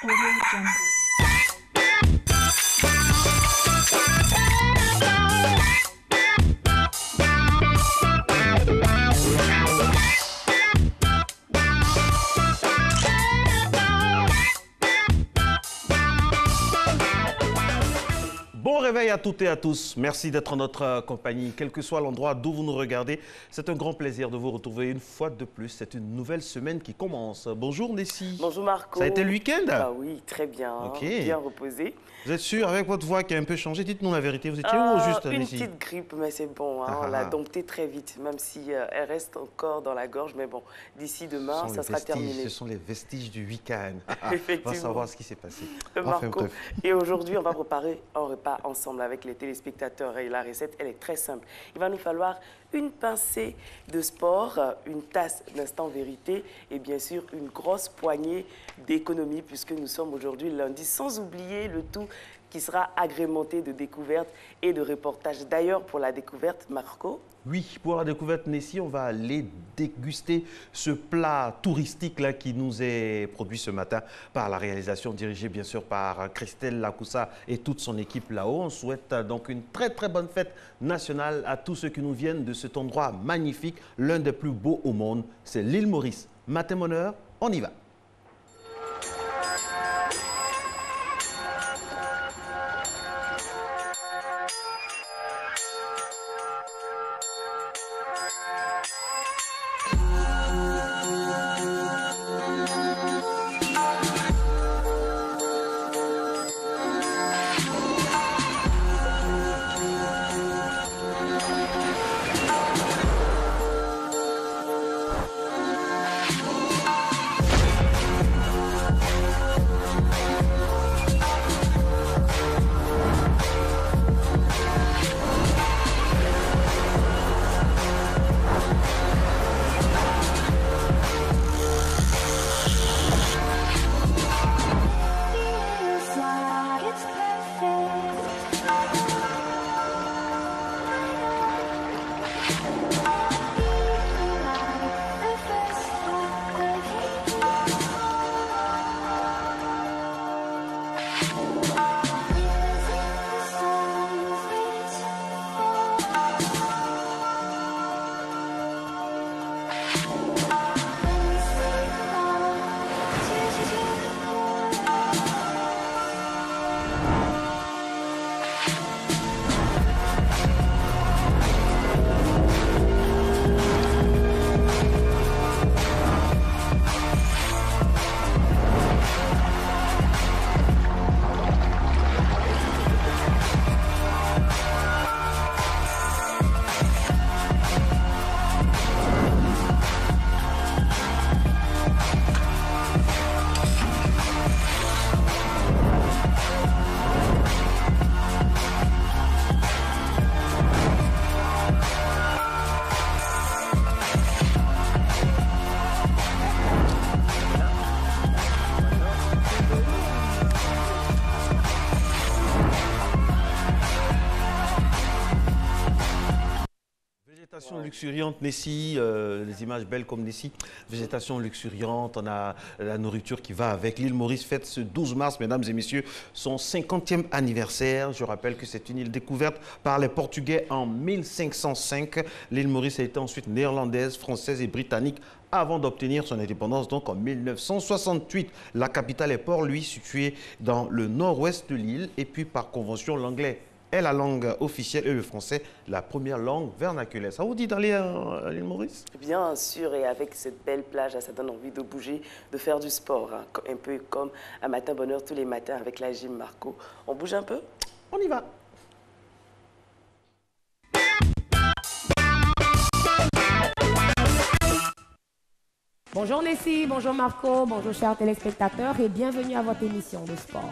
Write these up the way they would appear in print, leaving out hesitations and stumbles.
Audio Jungle. Bon réveil à toutes et à tous. Merci d'être en notre compagnie, quel que soit l'endroit d'où vous nous regardez. C'est un grand plaisir de vous retrouver une fois de plus. C'est une nouvelle semaine qui commence. Bonjour Nessie. Bonjour Marco. Ça a été le week-end? Ah oui, très bien. Okay. Bien reposé. Vous êtes sûr, avec votre voix qui a un peu changé, dites-nous la vérité. Vous étiez où au juste, Une Nessie? petite grippe, mais c'est bon. Hein, on l'a domptée très vite, même si elle reste encore dans la gorge. Mais bon, d'ici demain, ça sera terminé. Ce sont les vestiges du week-end. Effectivement. On va savoir ce qui s'est passé. Marco. Et aujourd'hui, on va préparer un repas ensemble avec les téléspectateurs. Et la recette, elle est très simple. Il va nous falloir une pincée de sport, une tasse d'instant vérité et bien sûr une grosse poignée d'économie puisque nous sommes aujourd'hui lundi, sans oublier le tout qui sera agrémenté de découvertes et de reportages. D'ailleurs, pour la découverte, Marco. Oui, pour la découverte, Nessie, on va aller déguster ce plat touristique-là qui nous est produit ce matin par la réalisation dirigée bien sûr par Christelle Lacoussa et toute son équipe là-haut. On souhaite donc une très très bonne fête nationale à tous ceux qui nous viennent de cet endroit magnifique, l'un des plus beaux au monde, c'est l'île Maurice. Matin bonheur, on y va. Végétation luxuriante, Nessie, les images belles comme Nessie. Végétation luxuriante, on a la nourriture qui va avec. L'île Maurice fête ce 12 mars, mesdames et messieurs, son 50e anniversaire. Je rappelle que c'est une île découverte par les Portugais en 1505. L'île Maurice a été ensuite néerlandaise, française et britannique avant d'obtenir son indépendance, donc en 1968. La capitale est Port-Louis, située dans le nord-ouest de l'île. Et puis par convention, l'anglais est la langue officielle et le français la première langue vernaculaire. Ça vous dit d'aller à l'île Maurice? Bien sûr, et avec cette belle plage, ça donne envie de bouger, de faire du sport, hein, un peu comme un matin bonheur tous les matins avec la gym Marco. On bouge un peu? On y va. Bonjour Nessie, bonjour Marco, bonjour chers téléspectateurs et bienvenue à votre émission de sport.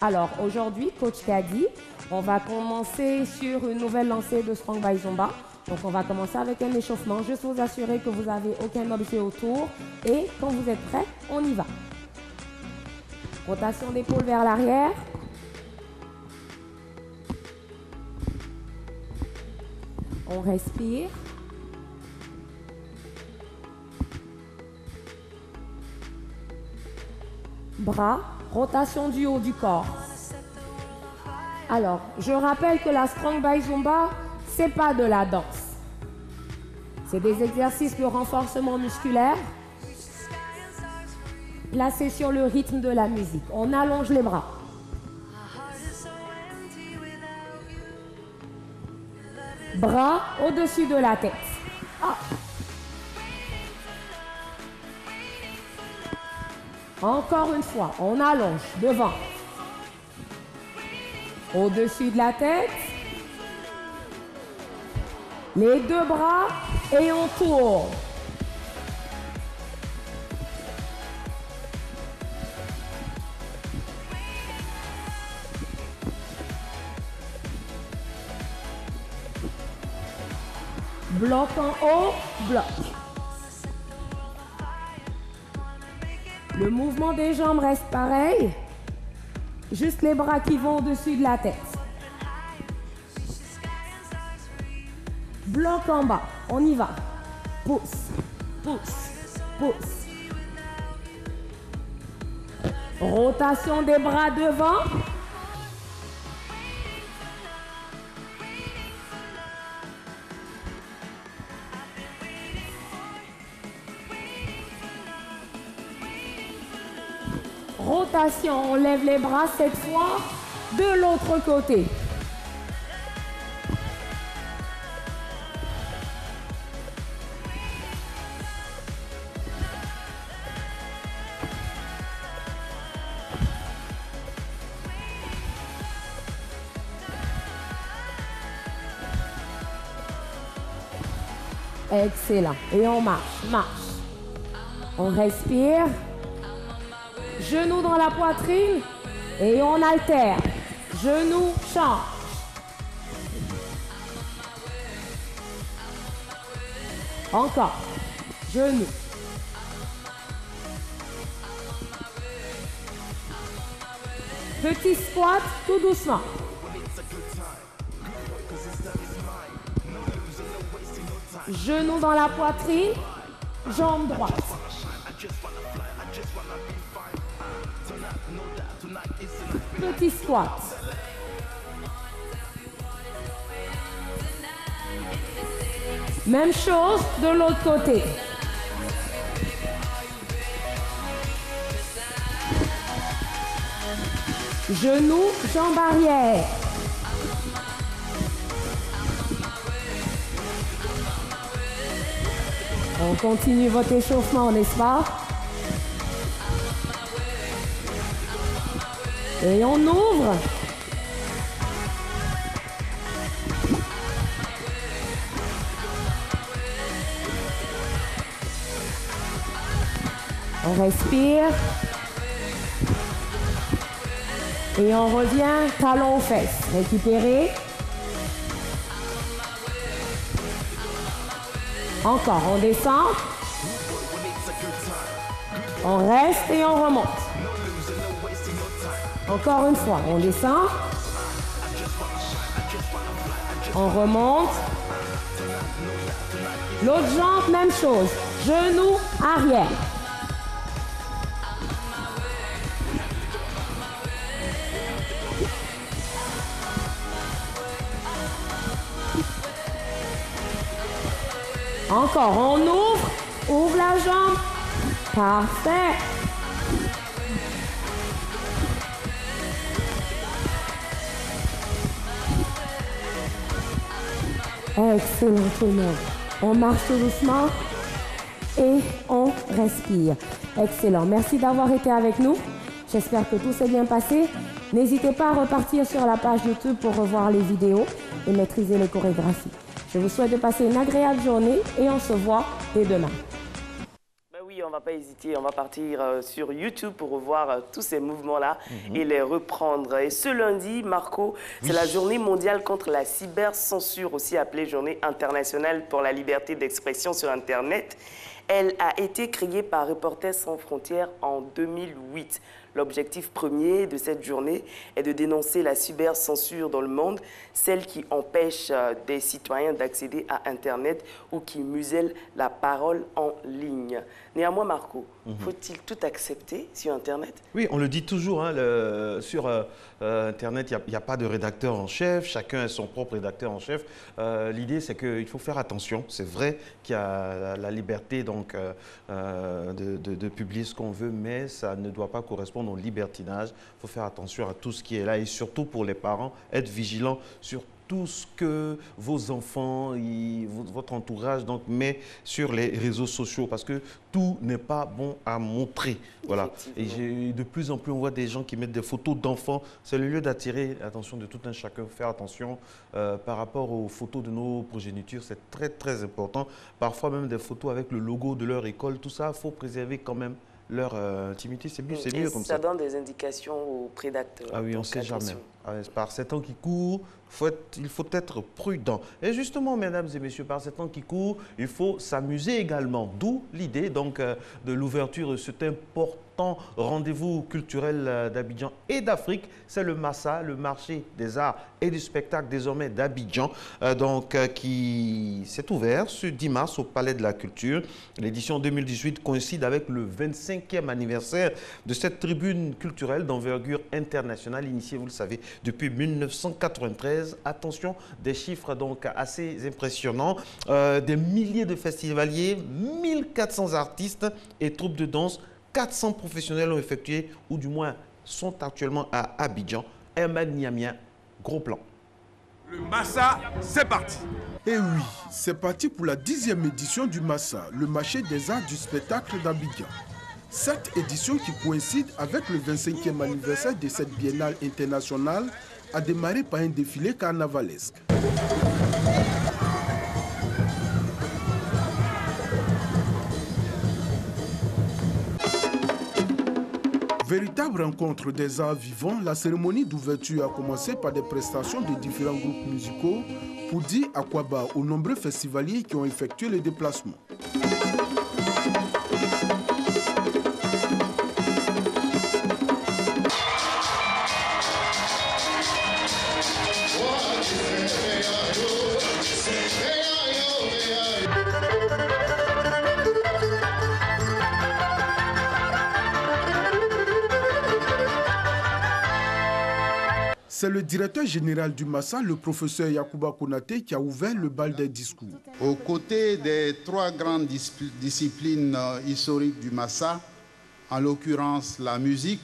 Alors aujourd'hui, coach Kadi, on va commencer sur une nouvelle lancée de Strong by Zumba. Donc on va commencer avec un échauffement, juste vous assurer que vous n'avez aucun objet autour et quand vous êtes prêts, on y va. Rotation d'épaule vers l'arrière. On respire. Bras rotation du haut du corps. Alors, je rappelle que la Strong by Zumba, c'est pas de la danse. C'est des exercices de renforcement musculaire placés sur le rythme de la musique. On allonge les bras. Bras au-dessus de la tête. Ah. Encore une fois, on allonge devant. Au-dessus de la tête. Les deux bras et on tourne. Bloc en haut, bloc. Le mouvement des jambes reste pareil. Juste les bras qui vont au-dessus de la tête. Bloc en bas, on y va. Pousse, pousse, pousse. Rotation des bras devant. Rotation, on lève les bras cette fois de l'autre côté. Excellent. Et on marche, marche. On respire. Genoux dans la poitrine et on altère. Genoux, change. Encore. Genoux. Petit squat, tout doucement. Genoux dans la poitrine, jambe droite. Petit squat. Même chose de l'autre côté. Genoux, jambes arrière. On continue votre échauffement, n'est-ce pas? Et on ouvre. On respire. Et on revient talon aux fesses. Récupérer. Encore, on descend. On reste et on remonte. Encore une fois, on descend. On remonte. L'autre jambe, même chose. Genou arrière. Encore, on ouvre la jambe. Parfait. Excellent tout le monde. On marche tout doucement et on respire. Excellent. Merci d'avoir été avec nous. J'espère que tout s'est bien passé. N'hésitez pas à repartir sur la page YouTube pour revoir les vidéos et maîtriser les chorégraphies. Je vous souhaite de passer une agréable journée et on se voit dès demain. Ben oui, on ne va pas hésiter, on va partir sur YouTube pour revoir tous ces mouvements-là et les reprendre. Et ce lundi, Marco, c'est la journée mondiale contre la cybercensure, aussi appelée journée internationale pour la liberté d'expression sur Internet. Elle a été créée par Reporters sans frontières en 2008. L'objectif premier de cette journée est de dénoncer la cybercensure dans le monde, celle qui empêche des citoyens d'accéder à Internet ou qui muselle la parole en ligne. Néanmoins, Marco, faut-il tout accepter sur Internet? Oui, on le dit toujours, hein, sur Internet, il n'y a pas de rédacteur en chef, chacun est son propre rédacteur en chef. L'idée, c'est qu'il faut faire attention. C'est vrai qu'il y a la liberté donc, de publier ce qu'on veut, mais ça ne doit pas correspondre au libertinage. Il faut faire attention à tout ce qui est là et surtout pour les parents, être vigilants sur tout ce que vos enfants, votre entourage donc, met sur les réseaux sociaux parce que tout n'est pas bon à montrer. Voilà. Et de plus en plus, on voit des gens qui mettent des photos d'enfants. C'est le lieu d'attirer l'attention de tout un chacun. Faire attention par rapport aux photos de nos progénitures, c'est très, très important. Parfois même des photos avec le logo de leur école, tout ça, il faut préserver quand même leur intimité. C'est mieux comme ça. Ça donne des indications aux prédateurs. Ah oui, on ne sait jamais. Par ces temps qui courent, il faut être prudent. Et justement, mesdames et messieurs, par ces temps qui courent, il faut s'amuser également. D'où l'idée donc de l'ouverture de cet important rendez-vous culturel d'Abidjan et d'Afrique. C'est le MASA, le marché des arts et du spectacle désormais d'Abidjan, qui s'est ouvert ce 10 mars au Palais de la Culture. L'édition 2018 coïncide avec le 25e anniversaire de cette tribune culturelle d'envergure internationale, initiée, vous le savez, depuis 1993. Attention, des chiffres donc assez impressionnants. Des milliers de festivaliers, 1400 artistes et troupes de danse, 400 professionnels ont effectué, ou du moins sont actuellement à Abidjan. Herman Niamien, gros plan. Le Massa, c'est parti. Et oui, c'est parti pour la 10e édition du Massa, le marché des arts du spectacle d'Abidjan. Cette édition qui coïncide avec le 25e anniversaire de cette biennale internationale a démarré par un défilé carnavalesque. Véritable rencontre des arts vivants, la cérémonie d'ouverture a commencé par des prestations de différents groupes musicaux pour dire à quoi bas aux nombreux festivaliers qui ont effectué le déplacement. C'est le directeur général du Massa, le professeur Yacouba Konaté, qui a ouvert le bal des discours. Aux côtés des trois grandes disciplines historiques du Massa, en l'occurrence la musique,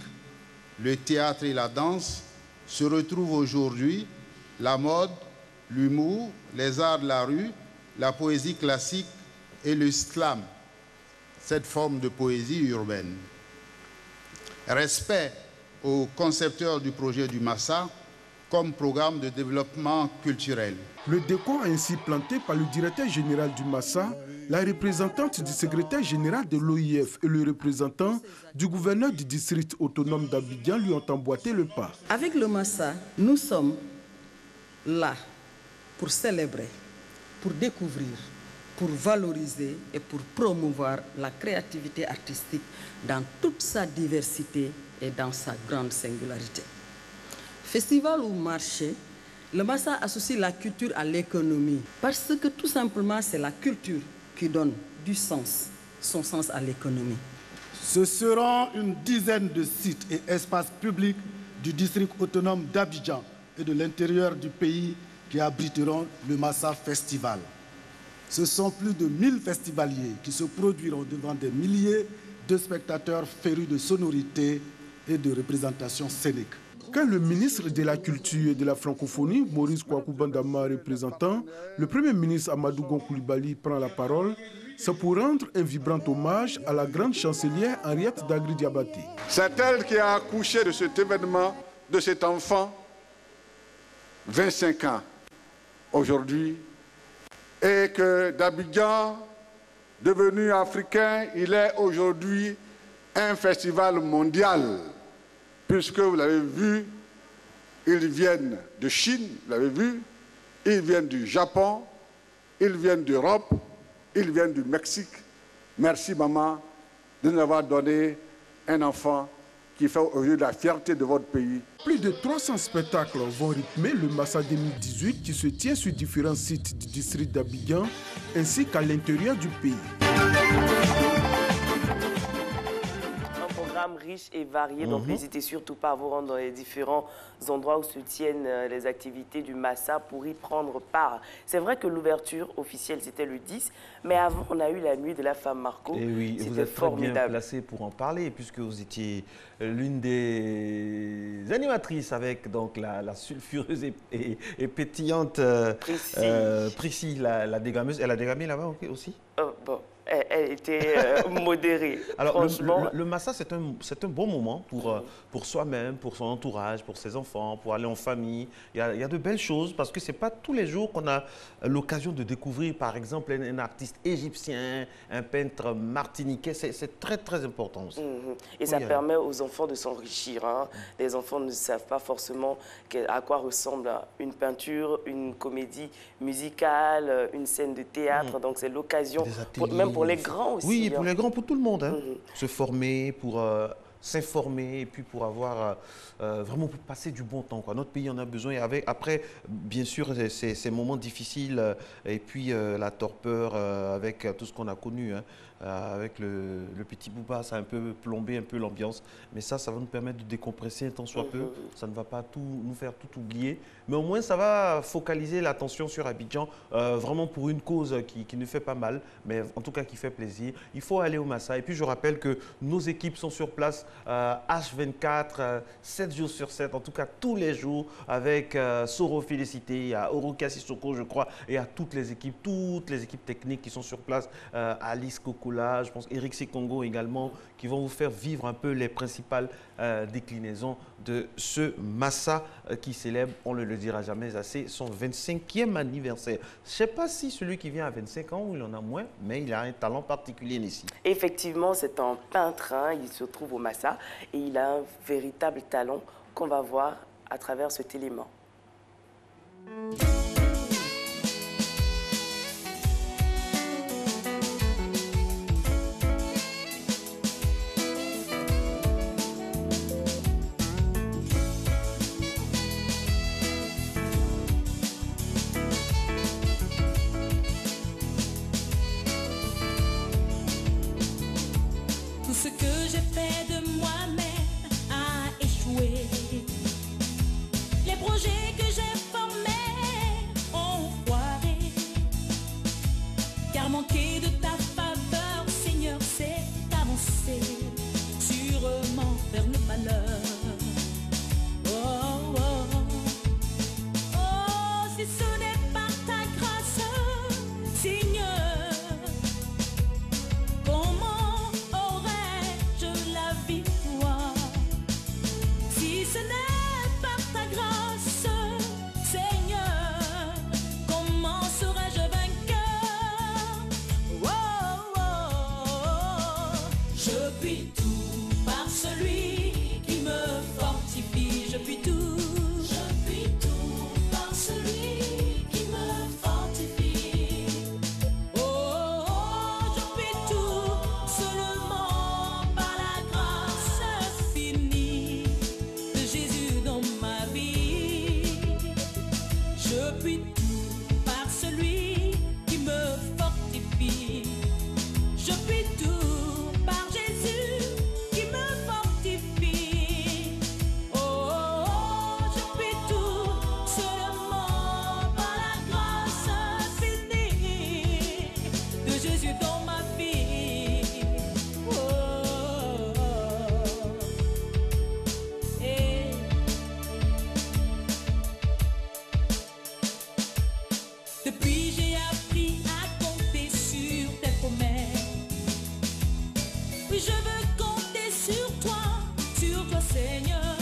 le théâtre et la danse, se retrouvent aujourd'hui la mode, l'humour, les arts de la rue, la poésie classique et le slam, cette forme de poésie urbaine. Respect aux concepteurs du projet du Massa comme programme de développement culturel. Le décor ainsi planté par le directeur général du Massa, la représentante du secrétaire général de l'OIF et le représentant du gouverneur du district autonome d'Abidjan lui ont emboîté le pas. Avec le Massa, nous sommes là pour célébrer, pour découvrir, pour valoriser et pour promouvoir la créativité artistique dans toute sa diversité et dans sa grande singularité. Festival ou marché, le Massa associe la culture à l'économie parce que tout simplement c'est la culture qui donne du sens, son sens à l'économie. Ce seront une dizaine de sites et espaces publics du district autonome d'Abidjan et de l'intérieur du pays qui abriteront le Massa Festival. Ce sont plus de 1000 festivaliers qui se produiront devant des milliers de spectateurs férus de sonorité et de représentation scénique. Quand le ministre de la Culture et de la Francophonie, Maurice Kwaku Bandama représentant, le Premier ministre Amadou Gon Coulibaly prend la parole, c'est pour rendre un vibrant hommage à la grande chancelière Henriette Dagri Diabaté. C'est elle qui a accouché de cet événement, de cet enfant, 25 ans aujourd'hui, et que d'Abidjan, devenu africain, il est aujourd'hui un festival mondial. Puisque vous l'avez vu, ils viennent de Chine, vous l'avez vu, ils viennent du Japon, ils viennent d'Europe, ils viennent du Mexique. Merci maman de nous avoir donné un enfant qui fait aujourd'hui la fierté de votre pays. Plus de 300 spectacles vont rythmer le Massa 2018 qui se tient sur différents sites du district d'Abidjan ainsi qu'à l'intérieur du pays. Riche et varié, donc n'hésitez surtout pas à vous rendre dans les différents endroits où se tiennent les activités du Massa pour y prendre part. C'est vrai que l'ouverture officielle c'était le 10, mais avant on a eu la nuit de la femme, Marco. Et oui, vous êtes très bien placé pour en parler puisque vous étiez l'une des animatrices avec donc la sulfureuse et pétillante Priscille, la dégameuse. Elle a dégamé là-bas aussi bon. Elle était modérée. Alors, le Massa, c'est un bon moment pour soi-même, pour son entourage, pour ses enfants, pour aller en famille. Il y a de belles choses parce que ce n'est pas tous les jours qu'on a l'occasion de découvrir, par exemple, un artiste égyptien, un peintre martiniquais. C'est très, très important aussi. Et ça permet aux enfants de s'enrichir. Hein. Les enfants ne savent pas forcément à quoi ressemble une peinture, une comédie musicale, une scène de théâtre. Donc, c'est l'occasion, même pour les grands aussi. Oui, pour les grands, pour tout le monde. Hein. Se former, pour s'informer et puis pour avoir vraiment pour passer du bon temps, quoi. Notre pays en a besoin. Et après, bien sûr, ces moments difficiles et puis la torpeur avec tout ce qu'on a connu. Hein. Avec le petit Bouba, ça a un peu plombé un peu l'ambiance. Mais ça va nous permettre de décompresser un tant soit peu. Ça ne va pas nous faire tout oublier. Mais au moins, ça va focaliser l'attention sur Abidjan, vraiment pour une cause qui ne fait pas mal, mais en tout cas qui fait plaisir. Il faut aller au Massa. Et puis, je rappelle que nos équipes sont sur place H24, 7 jours sur 7, en tout cas tous les jours, avec Soro Félicité, il y a Oroka Sissoko, je crois, et à toutes les équipes techniques qui sont sur place, Alice Kokola, je pense Eric Sekongo également, qui vont vous faire vivre un peu les principales déclinaisons de ce Massa qui célèbre, on ne le dira jamais assez, son 25e anniversaire. Je ne sais pas si celui qui vient à 25 ans ou il en a moins, mais il a un talent particulier ici. Effectivement, c'est un peintre, hein, il se trouve au Massa et il a un véritable talent qu'on va voir à travers cet élément. Ce que j'ai fait de moi-même a échoué. Les projets que j'ai formés ont foiré. Car manquer de ta faveur, Seigneur, c'est avancer sûrement vers le malheur. Oh, oh, oh. Oh, si ce n'est pas ta grâce, Seigneur, ce n'est pas ta grâce, Seigneur, comment serais-je vainqueur? Oh, oh, oh. Je puis tout par celui qui me fortifie. Je puis tout. Je puis tout par celui qui me fortifie. Oh, oh, oh, je puis tout seulement par la grâce finie de Jésus dans ma vie. Je puis tout par celui qui me fortifie. Je puis tout par Jésus qui me fortifie. Oh, oh, oh, je puis tout seulement par la grâce finie de Jésus dans ma vie. Oh, oh, oh. Et depuis j'ai appris à compter sur tes promesses. Oui, je veux compter sur toi Seigneur.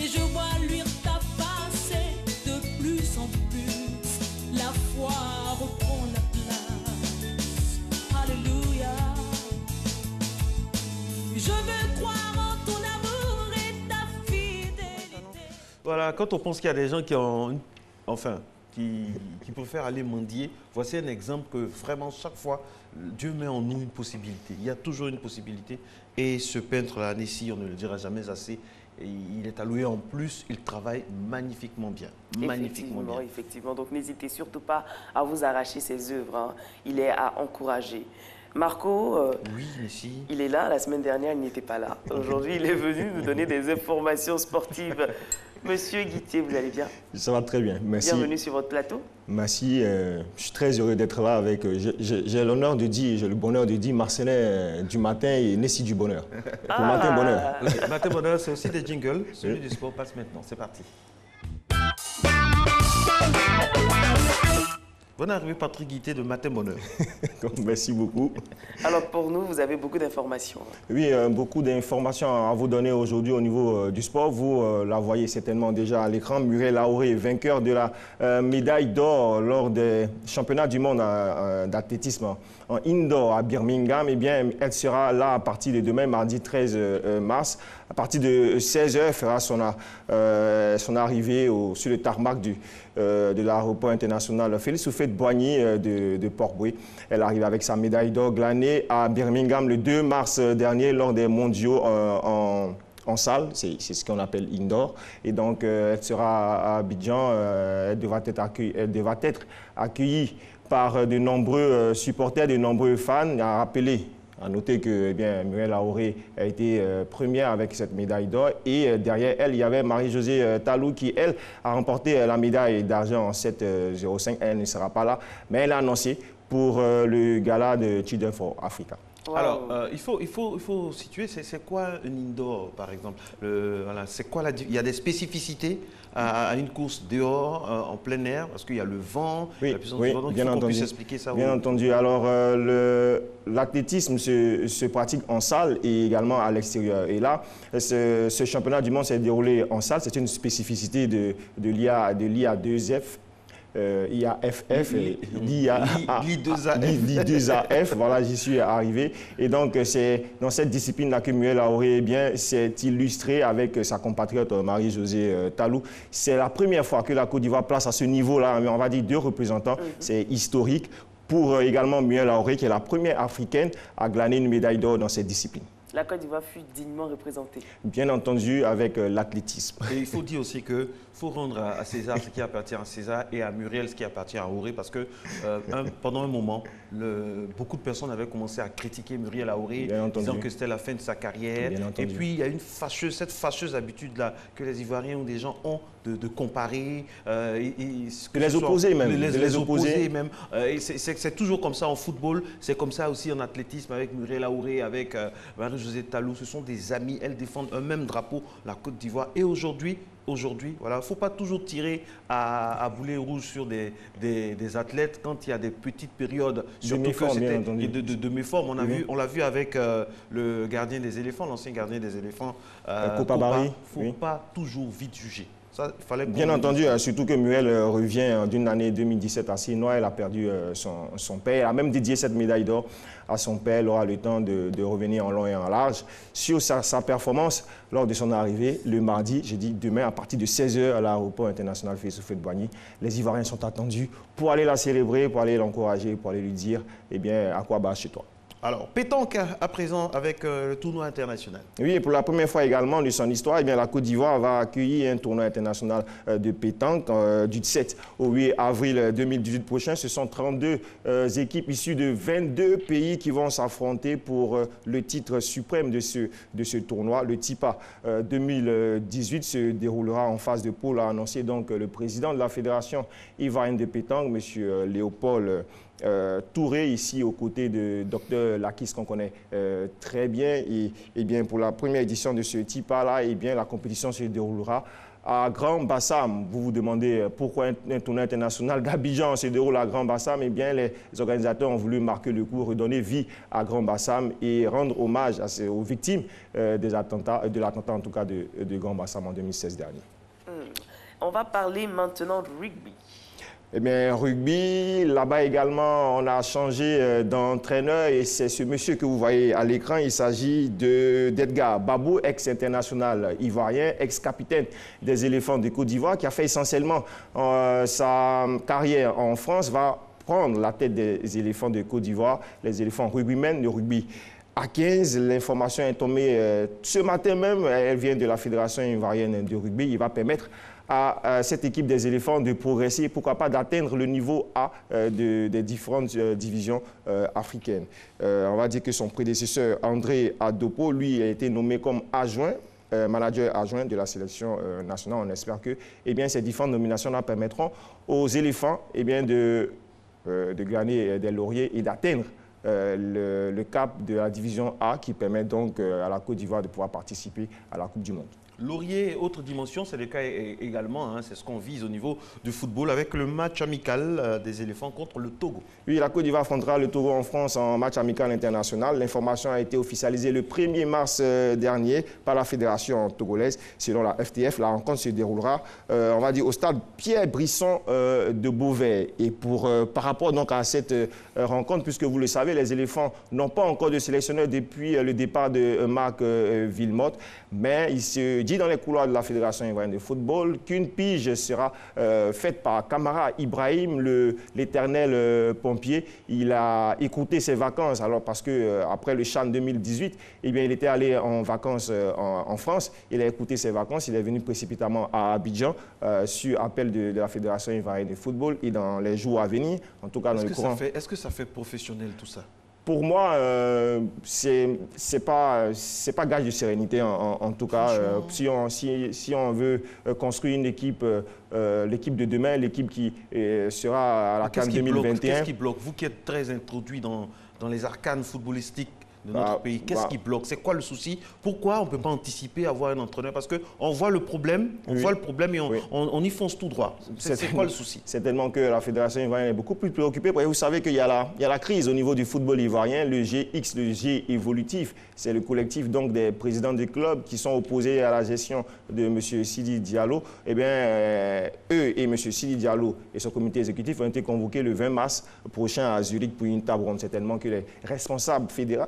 Et je vois luire ta face et de plus en plus la foi reprend la place. Alléluia. Je veux croire en ton amour et ta fidélité. Voilà, quand on pense qu'il y a des gens qui ont, qui préfèrent aller mendier, voici un exemple que vraiment chaque fois, Dieu met en nous une possibilité. Il y a toujours une possibilité. Et ce peintre-là, Nessi, on ne le dira jamais assez, et il est alloué en plus, il travaille magnifiquement bien. Magnifiquement bien. Effectivement, donc n'hésitez surtout pas à vous arracher ses œuvres. Hein. Il est à encourager. Marco, oui, Nessi. Il est là. La semaine dernière, il n'était pas là. Aujourd'hui, il est venu nous donner des informations sportives. Monsieur Guittier, vous allez bien? Ça va très bien, merci. Bienvenue sur votre plateau. Merci, je suis très heureux d'être là avec... J'ai l'honneur de dire, j'ai le bonheur de dire Marcelin du matin et Nessi du bonheur. Pour Matin Bonheur. Okay. Matin Bonheur, c'est aussi des jingles. Celui du sport passe maintenant, c'est parti. Bonne arrivée, Patrick Guittier de Matin Bonheur. Merci beaucoup. Alors pour nous, vous avez beaucoup d'informations. Oui, beaucoup d'informations à vous donner aujourd'hui au niveau du sport. Vous la voyez certainement déjà à l'écran. Muriel Laoré, vainqueur de la médaille d'or lors des championnats du monde d'athlétisme en indoor à Birmingham. Eh bien, elle sera là à partir de demain, mardi 13 mars. À partir de 16h, elle fera son arrivée sur le tarmac de l'aéroport international Félix Houphouët-Boigny de Port-Bouët. Elle arrive avec sa médaille d'or glanée à Birmingham le 2 mars dernier lors des mondiaux en salle, c'est ce qu'on appelle indoor. Et donc, elle sera à Abidjan, elle devra être accueillie par de nombreux supporters, de nombreux fans. À noter que Muriel Laoré a été première avec cette médaille d'or. Et derrière elle, il y avait Marie-Josée Talou qui, elle, a remporté la médaille d'argent en 7,05. Elle ne sera pas là, mais elle a annoncé pour le gala de Children for Africa. Wow. Alors, il faut situer, c'est quoi un indoor, par exemple? Voilà, c'est quoi il y a des spécificités à une course dehors, en plein air, parce qu'il y a le vent, la puissance du vent, donc il faut qu'on puisse expliquer ça. Bien entendu. Alors, l'athlétisme se pratique en salle et également à l'extérieur. Et là, ce championnat du monde s'est déroulé en salle. C'est une spécificité de l'IA2F. IAFF, l'I2AF, voilà, j'y suis arrivé. Et donc, c'est dans cette discipline-là que Muriel Laoré s'est illustrée avec sa compatriote Marie-Josée Talou. C'est la première fois que la Côte d'Ivoire place à ce niveau-là, on va dire 2 représentants. C'est historique pour également Muriel Laoré, qui est la première africaine à glaner une médaille d'or dans cette discipline. La Côte d'Ivoire fut dignement représentée. Bien entendu, avec l'athlétisme. Et il faut dire aussi qu'il faut rendre à César ce qui appartient à César et à Muriel ce qui appartient à Aoré, parce que pendant un moment, beaucoup de personnes avaient commencé à critiquer Muriel Aoré, disant que c'était la fin de sa carrière. Et puis, il y a cette fâcheuse habitude-là que les Ivoiriens ou des gens ont de comparer. De les opposer même. Les opposer même. C'est toujours comme ça en football, c'est comme ça aussi en athlétisme avec Muriel Aoré, avec Marie-Josée Talou. Ce sont des amis, elles défendent un même drapeau, la Côte d'Ivoire. Et aujourd'hui, voilà, il ne faut pas toujours tirer à boulet rouge sur des athlètes quand il y a des petites périodes. Surtout que c'était de méforme. On l'a vu avec le gardien des éléphants, l'ancien gardien des éléphants. Kopa Barry. Il ne faut pas toujours vite juger. Ça, bien entendu, surtout que Muriel revient d'une année 2017 assez noire. Elle a perdu son père. Elle a même dédié cette médaille d'or à son père. Elle aura le temps de revenir en long et en large sur sa performance lors de son arrivée le mardi, j'ai dit demain, à partir de 16h à l'aéroport international Félix Houphouët-Boigny. Les Ivoiriens sont attendus pour aller la célébrer, pour aller l'encourager, pour aller lui dire à quoi bas chez toi. Alors, pétanque à présent avec le tournoi international. Oui, et pour la première fois également de son histoire, la Côte d'Ivoire va accueillir un tournoi international de pétanque du 7 au 8 avril 2018 prochain. Ce sont 32 équipes issues de 22 pays qui vont s'affronter pour le titre suprême de ce tournoi. Le TIPA 2018 se déroulera en phase de poule, a annoncé donc le président de la Fédération ivoirienne de pétanque, M. Léopold Touré, ici aux côtés de Dr Lakis, qu'on connaît très bien. Et bien, pour la première édition de ce TIPA-là, la compétition se déroulera à Grand Bassam. Vous vous demandez pourquoi un tournoi international d'Abidjan se déroule à Grand Bassam. Eh bien, les organisateurs ont voulu marquer le coup, redonner vie à Grand Bassam et rendre hommage aux victimes de l'attentat en tout cas de Grand Bassam en 2016 dernier. On va parler maintenant de rugby. Eh bien, rugby, là-bas également, on a changé d'entraîneur et c'est ce monsieur que vous voyez à l'écran. Il s'agit d'Edgar Babou, ex-international ivoirien, ex-capitaine des éléphants de Côte d'Ivoire, qui a fait essentiellement sa carrière en France, va prendre la tête des éléphants de Côte d'Ivoire, les éléphants rugbymen de rugby. À 15, l'information est tombée ce matin même, elle vient de la Fédération ivoirienne de rugby. Il va permettre à cette équipe des éléphants de progresser et pourquoi pas d'atteindre le niveau A des différentes divisions africaines. On va dire que son prédécesseur André Adopo, lui, a été nommé comme adjoint, manager adjoint de la sélection nationale. On espère que ces différentes nominations-là permettront aux éléphants de gagner des lauriers et d'atteindre le cap de la division A qui permet donc à la Côte d'Ivoire de pouvoir participer à la Coupe du Monde. Laurier, autre dimension, c'est le cas également, hein, c'est ce qu'on vise au niveau du football avec le match amical des éléphants contre le Togo. Oui, la Côte d'Ivoire affrontera le Togo en France en match amical international. L'information a été officialisée le 1er mars dernier par la fédération togolaise. Selon la FTF, la rencontre se déroulera, on va dire, au stade Pierre-Brisson de Beauvais. Et par rapport donc à cette rencontre, puisque vous le savez, les éléphants n'ont pas encore de sélectionneur depuis le départ de Marc Wilmotte, mais il se dit dans les couloirs de la Fédération ivoirienne de football qu'une pige sera faite par Kamara Ibrahim, l'éternel pompier. Il a écouté ses vacances, alors parce que après le CHAN 2018, il était allé en vacances en France. Il a écouté ses vacances, il est venu précipitamment à Abidjan sur appel de la Fédération ivoirienne de football et dans les jours à venir, en tout cas dans le courant. Est-ce que ça fait professionnel tout ça? Pour moi, c'est pas gage de sérénité en tout cas. Si on veut construire une équipe, l'équipe de demain, l'équipe qui sera à la CAN 2021. Qu'est-ce qui bloque? Vous qui êtes très introduit dans les arcanes footballistiques de notre pays, qu'est-ce qui bloque? C'est quoi le souci? Pourquoi on ne peut pas anticiper à avoir un entraîneur? Parce qu'on voit le problème, et on y fonce tout droit. C'est quoi le souci? C'est tellement que la Fédération ivoirienne est beaucoup plus préoccupée. Vous savez qu'il y a la crise au niveau du football ivoirien, le GX, le G évolutif. C'est le collectif donc des présidents des clubs qui sont opposés à la gestion de M. Sidi Diallo. Eh bien, eux et M. Sidi Diallo et son comité exécutif ont été convoqués le 20 mars prochain à Zurich pour une table ronde. C'est tellement que les responsables fédéraux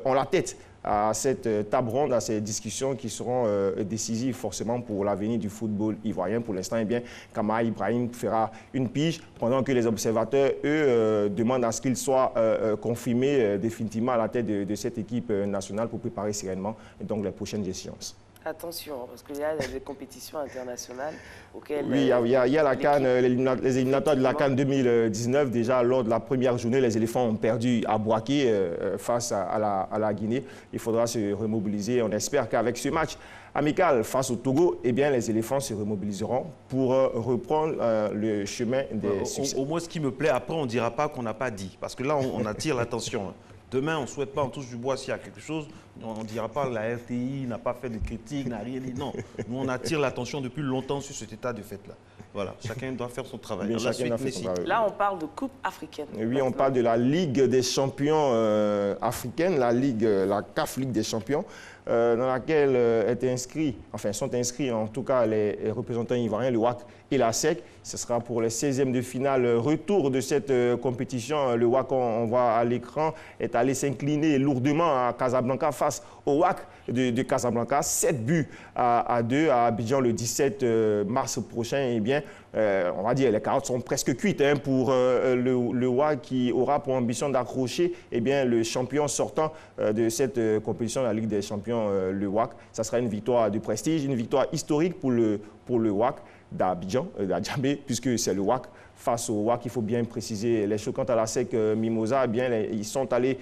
ont la tête à cette table ronde, à ces discussions qui seront décisives forcément pour l'avenir du football ivoirien. Pour l'instant, Kamara Ibrahim fera une pige, pendant que les observateurs, eux, demandent à ce qu'il soit confirmé définitivement à la tête de cette équipe nationale pour préparer sereinement donc, les prochaines échéances. Attention, parce qu'il y a des compétitions internationales auxquelles... Oui, il y a la CAN, les éliminatoires de la CAN 2019. Déjà, lors de la première journée, les éléphants ont perdu à Boaké face à la Guinée. Il faudra se remobiliser. On espère qu'avec ce match amical face au Togo, les éléphants se remobiliseront pour reprendre le chemin des succès. Au moins, ce qui me plaît, après, on ne dira pas qu'on n'a pas dit. Parce que là, on attire l'attention. Demain, on ne souhaite pas, on touche du bois s'il y a quelque chose. On ne dira pas que la RTI n'a pas fait de critique, n'a rien dit. Non, nous, on attire l'attention depuis longtemps sur cet état de fait-là. Voilà, chacun doit faire son travail. Là, on parle de Coupe africaine. Oui, on parle de la Ligue des champions africaine, la CAF Ligue des champions, dans laquelle sont inscrits en tout cas les représentants ivoiriens, le WAC et la SEC. Ce sera pour les 16e de finale retour de cette compétition. Le WAC, on voit à l'écran, est allé s'incliner lourdement à Casablanca face au WAC de Casablanca. 7 buts à 2 à Abidjan le 17 mars prochain. On va dire les carottes sont presque cuites pour le WAC qui aura pour ambition d'accrocher le champion sortant de cette compétition, la Ligue des champions, le WAC. Ça sera une victoire de prestige, une victoire historique pour le WAC d'Abidjan, d'Adjamé, puisque c'est le WAC face au WAC. Il faut bien préciser les choses. Quant à la SEC Mimosa, ils sont allés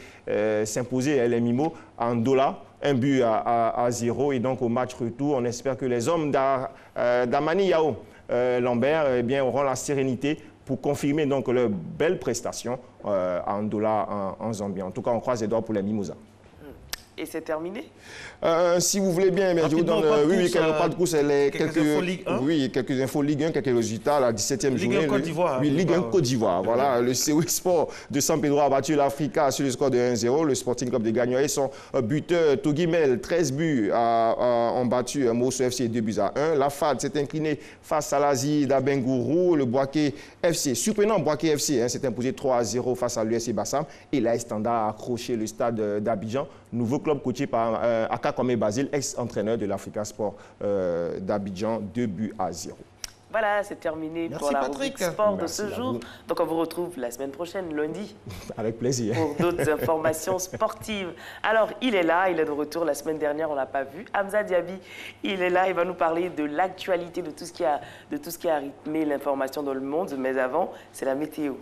s'imposer les Mimos en Ndola, 1 but à 0. Et donc au match retour, on espère que les hommes d'Amani Yao Lambert auront la sérénité pour confirmer donc leur belle prestation à Ndola en Zambie. En tout cas, on croise les doigts pour les Mimosas. Et c'est terminé? Si vous voulez bien, je vous donne pas de course, quelques infos Ligue 1, quelques résultats, la 17e journée. Ligue 1 Côte d'Ivoire. Oui, Ligue 1 Côte d'Ivoire. Voilà, le COI Sport de San Pedro a battu l'Africa sur le score de 1-0. Le Sporting Club de Gagnoaï, son buteur Togimel, 13 buts, ont battu Mosso FC 2-1. La FAD s'est inclinée face à l'Asie d'Abengourou. Le Boaké FC, surprenant Boaké FC, s'est imposé 3-0 face à l'USC Bassam. Et l'AS Standard a accroché le stade d'Abidjan. Nouveau club coaché par Aka Kwame Basile, ex-entraîneur de l'Africa Sport d'Abidjan, 2-0. Voilà, c'est terminé. Merci, pour la Patrick. rubrique sport Merci de ce jour. Donc on vous retrouve la semaine prochaine, lundi. Avec plaisir. Pour d'autres informations sportives. Alors, il est là, il est de retour. La semaine dernière, on ne l'a pas vu. Hamza Diaby, il est là, il va nous parler de l'actualité, de tout ce qui a rythmé l'information dans le monde. Mais avant, c'est la météo.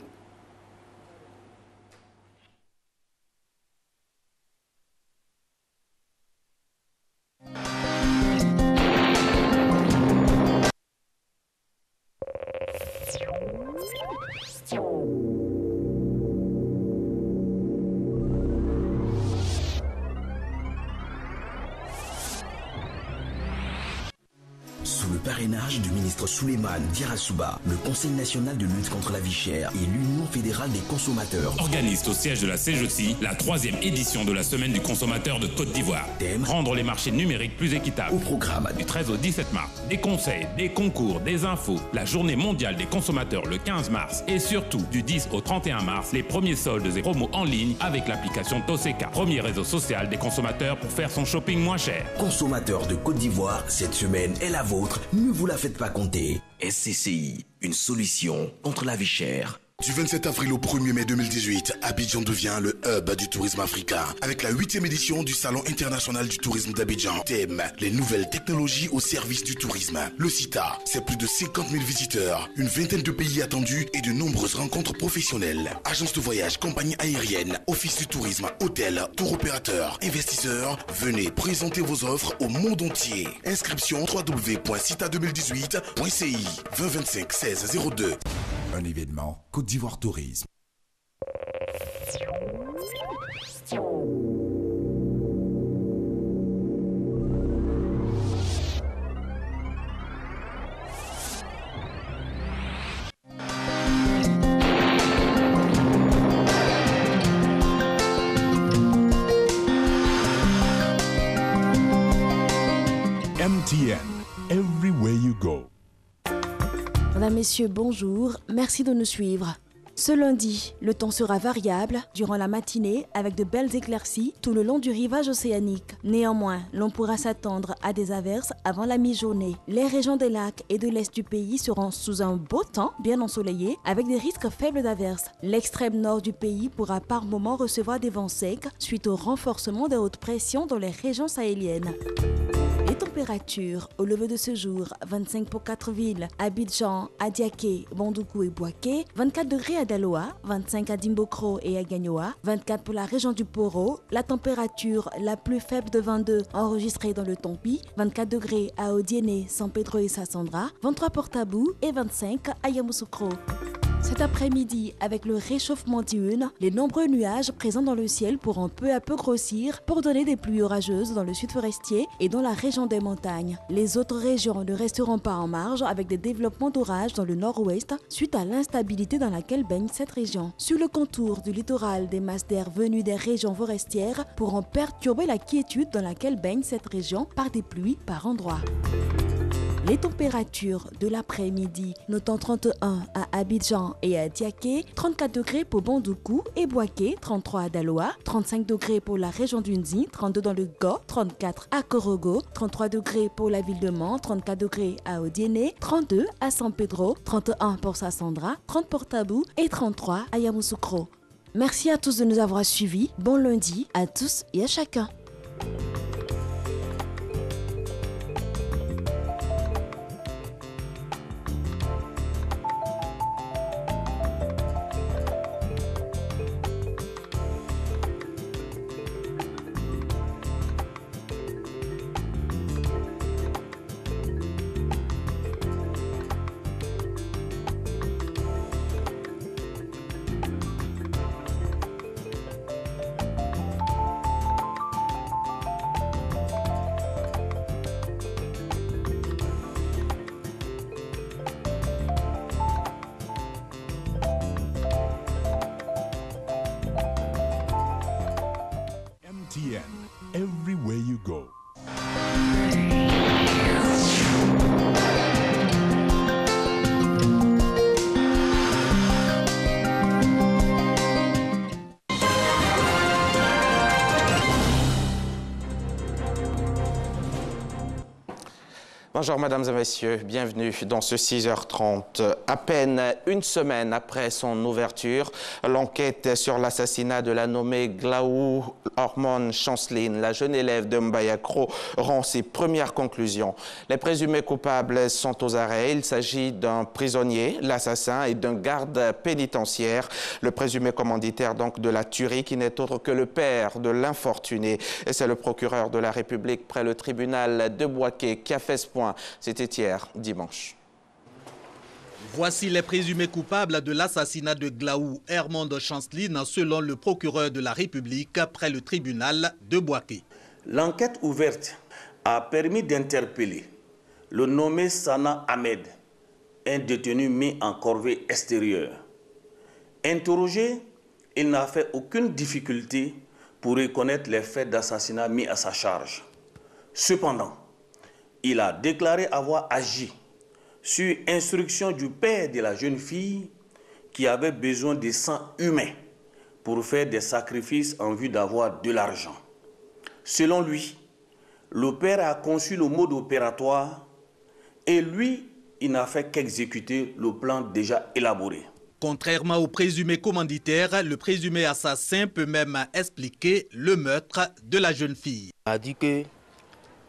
Sous le parrainage du ministre Souleymane Diarra-Souba, le Conseil national de lutte contre la vie chère et l'Union fédérale des consommateurs organisent au siège de la CGECI la 3e édition de la Semaine du consommateur de Côte d'Ivoire. Thème: rendre les marchés numériques plus équitables. Au programme: du 13 au 17 mars, des conseils, des concours, des infos, la journée mondiale des consommateurs le 15 mars et surtout du 10 au 31 mars, les premiers soldes et promos en ligne avec l'application Toseka, premier réseau social des consommateurs pour faire son shopping moins cher. Consommateurs de Côte d'Ivoire, cette semaine est la vôtre, ne vous la faites pas compter. SCCI, une solution contre la vie chère. Du 27 avril au 1er mai 2018, Abidjan devient le hub du tourisme africain avec la 8e édition du Salon international du tourisme d'Abidjan. Thème: les nouvelles technologies au service du tourisme. Le CITA, c'est plus de 50 000 visiteurs, une vingtaine de pays attendus et de nombreuses rencontres professionnelles. Agences de voyage, compagnies aériennes, office du tourisme, hôtels, tour opérateurs, investisseurs, venez présenter vos offres au monde entier. Inscription www.cita2018.ci 2025 16 02. Un événement Côte d'Ivoire Tourisme. MTN, everywhere you go. Mesdames, Messieurs, bonjour. Merci de nous suivre. Ce lundi, le temps sera variable durant la matinée avec de belles éclaircies tout le long du rivage océanique. Néanmoins, l'on pourra s'attendre à des averses avant la mi-journée. Les régions des lacs et de l'est du pays seront sous un beau temps bien ensoleillé avec des risques faibles d'averses. L'extrême nord du pays pourra par moments recevoir des vents secs suite au renforcement des hautes pressions dans les régions sahéliennes. Les températures au lever de ce jour: 25 pour 4 villes, Abidjan, Adiaké, Bandoukou et Boaké, 24 degrés à Daloa, 25 à Dimbokro et à Gagnoa, 24 pour la région du Poro, la température la plus faible de 22 enregistrée dans le Tompi, 24 degrés à Odiéné, San Pedro et Sassandra, 23 pour Tabou et 25 à Yamoussoukro. Cet après-midi, avec le réchauffement diurne, les nombreux nuages présents dans le ciel pourront peu à peu grossir pour donner des pluies orageuses dans le sud forestier et dans la région des montagnes. Les autres régions ne resteront pas en marge avec des développements d'orages dans le nord-ouest suite à l'instabilité dans laquelle baigne cette région. Sur le contour du littoral, des masses d'air venues des régions forestières pourront perturber la quiétude dans laquelle baigne cette région par des pluies par endroits. Les températures de l'après-midi, notant 31 à Abidjan et à Diaké, 34 degrés pour Bandoukou et Boaké, 33 à Daloa, 35 degrés pour la région d'Unzi, 32 dans le Go, 34 à Korogo, 33 degrés pour la ville de Mans, 34 degrés à Odiéné, 32 à San Pedro, 31 pour Sassandra, 30 pour Tabou et 33 à Yamoussoukro. Merci à tous de nous avoir suivis. Bon lundi à tous et à chacun. go. Bonjour mesdames et messieurs, bienvenue dans ce 6h30. À peine une semaine après son ouverture, l'enquête sur l'assassinat de la nommée Glaou Hormone Chanceline, la jeune élève de Mbayakro, rend ses premières conclusions. Les présumés coupables sont aux arrêts. Il s'agit d'un prisonnier, l'assassin, et d'un garde pénitentiaire. Le présumé commanditaire donc de la tuerie qui n'est autre que le père de l'infortuné. Et c'est le procureur de la République près le tribunal de Bouaké qui a fait ce point. C'était hier, dimanche. Voici les présumés coupables de l'assassinat de Glaou Hormone Chanceline selon le procureur de la République près le tribunal de Bouaké. L'enquête ouverte a permis d'interpeller le nommé Sana Ahmed, un détenu mis en corvée extérieure. Interrogé, il n'a fait aucune difficulté pour reconnaître les faits d'assassinat mis à sa charge. Cependant, il a déclaré avoir agi sur instruction du père de la jeune fille qui avait besoin de sang humain pour faire des sacrifices en vue d'avoir de l'argent. Selon lui, le père a conçu le mode opératoire et lui, il n'a fait qu'exécuter le plan déjà élaboré. Contrairement au présumé commanditaire, le présumé assassin peut même expliquer le meurtre de la jeune fille. Il a dit que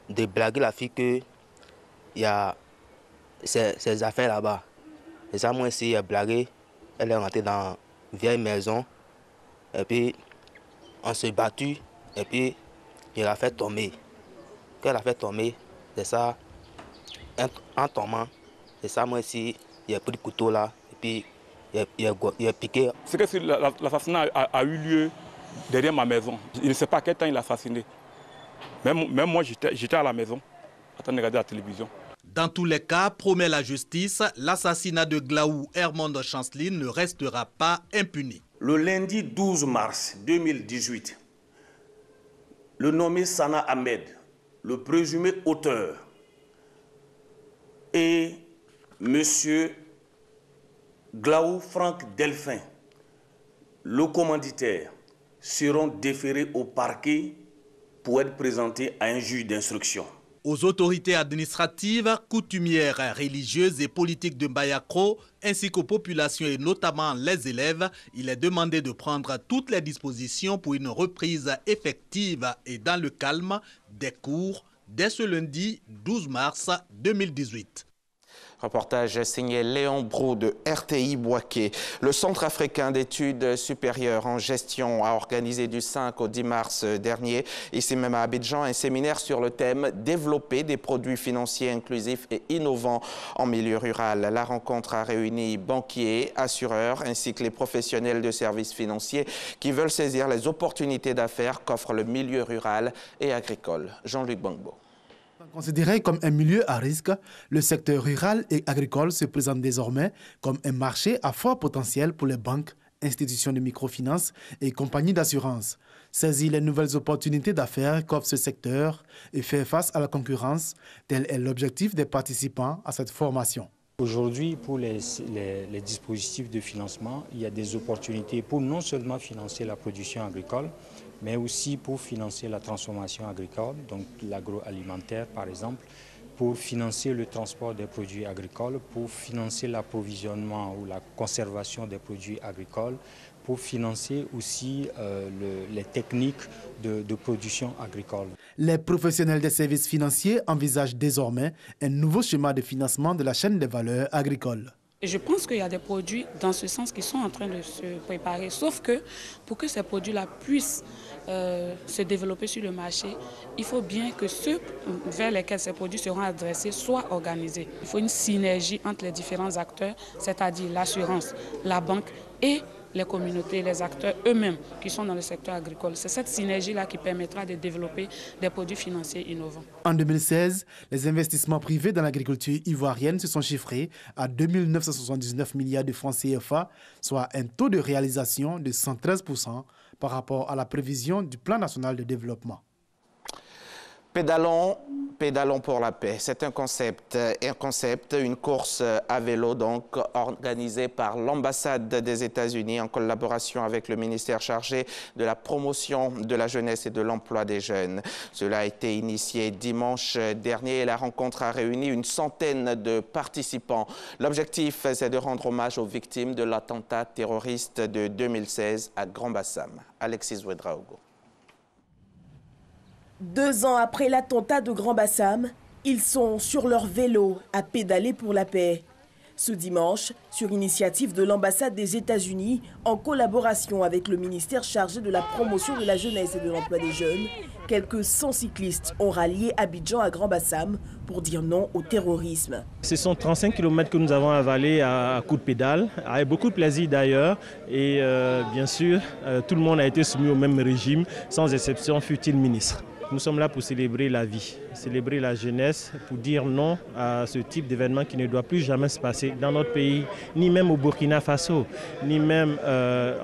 de blaguer la fille qu'il y a ses affaires là-bas. Et ça, moi aussi, blagué. Elle est rentrée dans une vieille maison. Et puis, on s'est battu. Et puis, il a fait tomber. Quand elle a fait tomber, c'est ça, en tombant, c'est ça, moi aussi, il a pris le couteau là. Et puis, il a piqué. C'est que l'assassinat a eu lieu derrière ma maison. Il ne sait pas à quel temps il a assassiné. Même moi, j'étais à la maison, en train de regarder la télévision. Dans tous les cas, promet la justice, l'assassinat de Glaou Hormone Chanceline ne restera pas impuni. Le lundi 12 mars 2018, le nommé Sana Ahmed, le présumé auteur, et M. Glaou Franck Delphin, le commanditaire, seront déférés au parquet pour être présentés à un juge d'instruction. Aux autorités administratives, coutumières, religieuses et politiques de Mbayakro, ainsi qu'aux populations et notamment les élèves, il est demandé de prendre toutes les dispositions pour une reprise effective et dans le calme des cours dès ce lundi 12 mars 2018. Reportage signé Léon Brou de RTI Bouaké. Le Centre africain d'études supérieures en gestion a organisé du 5 au 10 mars dernier, ici même à Abidjan, un séminaire sur le thème « Développer des produits financiers inclusifs et innovants en milieu rural ». La rencontre a réuni banquiers, assureurs ainsi que les professionnels de services financiers qui veulent saisir les opportunités d'affaires qu'offre le milieu rural et agricole. Jean-Luc Bangbo. Considéré comme un milieu à risque, le secteur rural et agricole se présente désormais comme un marché à fort potentiel pour les banques, institutions de microfinance et compagnies d'assurance. Saisir les nouvelles opportunités d'affaires qu'offre ce secteur et faire face à la concurrence, tel est l'objectif des participants à cette formation. Aujourd'hui, pour les dispositifs de financement, il y a des opportunités pour non seulement financer la production agricole, mais aussi pour financer la transformation agricole, donc l'agroalimentaire par exemple, pour financer le transport des produits agricoles, pour financer l'approvisionnement ou la conservation des produits agricoles, pour financer aussi les techniques de production agricole. Les professionnels des services financiers envisagent désormais un nouveau schéma de financement de la chaîne des valeurs agricoles. Je pense qu'il y a des produits dans ce sens qui sont en train de se préparer, sauf que pour que ces produits-là puissent se développer sur le marché, il faut bien que ceux vers lesquels ces produits seront adressés soient organisés. Il faut une synergie entre les différents acteurs, c'est-à-dire l'assurance, la banque et les communautés, les acteurs eux-mêmes qui sont dans le secteur agricole. C'est cette synergie-là qui permettra de développer des produits financiers innovants. En 2016, les investissements privés dans l'agriculture ivoirienne se sont chiffrés à 2 979 milliards de francs CFA, soit un taux de réalisation de 113% par rapport à la prévision du Plan national de développement. Pédalons pour la paix. C'est un concept, une course à vélo donc organisée par l'ambassade des États-Unis en collaboration avec le ministère chargé de la promotion de la jeunesse et de l'emploi des jeunes. Cela a été initié dimanche dernier et la rencontre a réuni une centaine de participants. L'objectif, c'est de rendre hommage aux victimes de l'attentat terroriste de 2016 à Grand-Bassam. Alexis Ouedraogo. 2 ans après l'attentat de Grand-Bassam, ils sont sur leur vélo à pédaler pour la paix. Ce dimanche, sur initiative de l'ambassade des États-Unis, en collaboration avec le ministère chargé de la promotion de la jeunesse et de l'emploi des jeunes, quelques 100 cyclistes ont rallié Abidjan à Grand-Bassam pour dire non au terrorisme. Ce sont 35 km que nous avons avalés à coups de pédale, avec beaucoup de plaisir d'ailleurs. Et bien sûr, tout le monde a été soumis au même régime, sans exception, fut-il ministre. Nous sommes là pour célébrer la vie, célébrer la jeunesse, pour dire non à ce type d'événement qui ne doit plus jamais se passer dans notre pays, ni même au Burkina Faso, ni même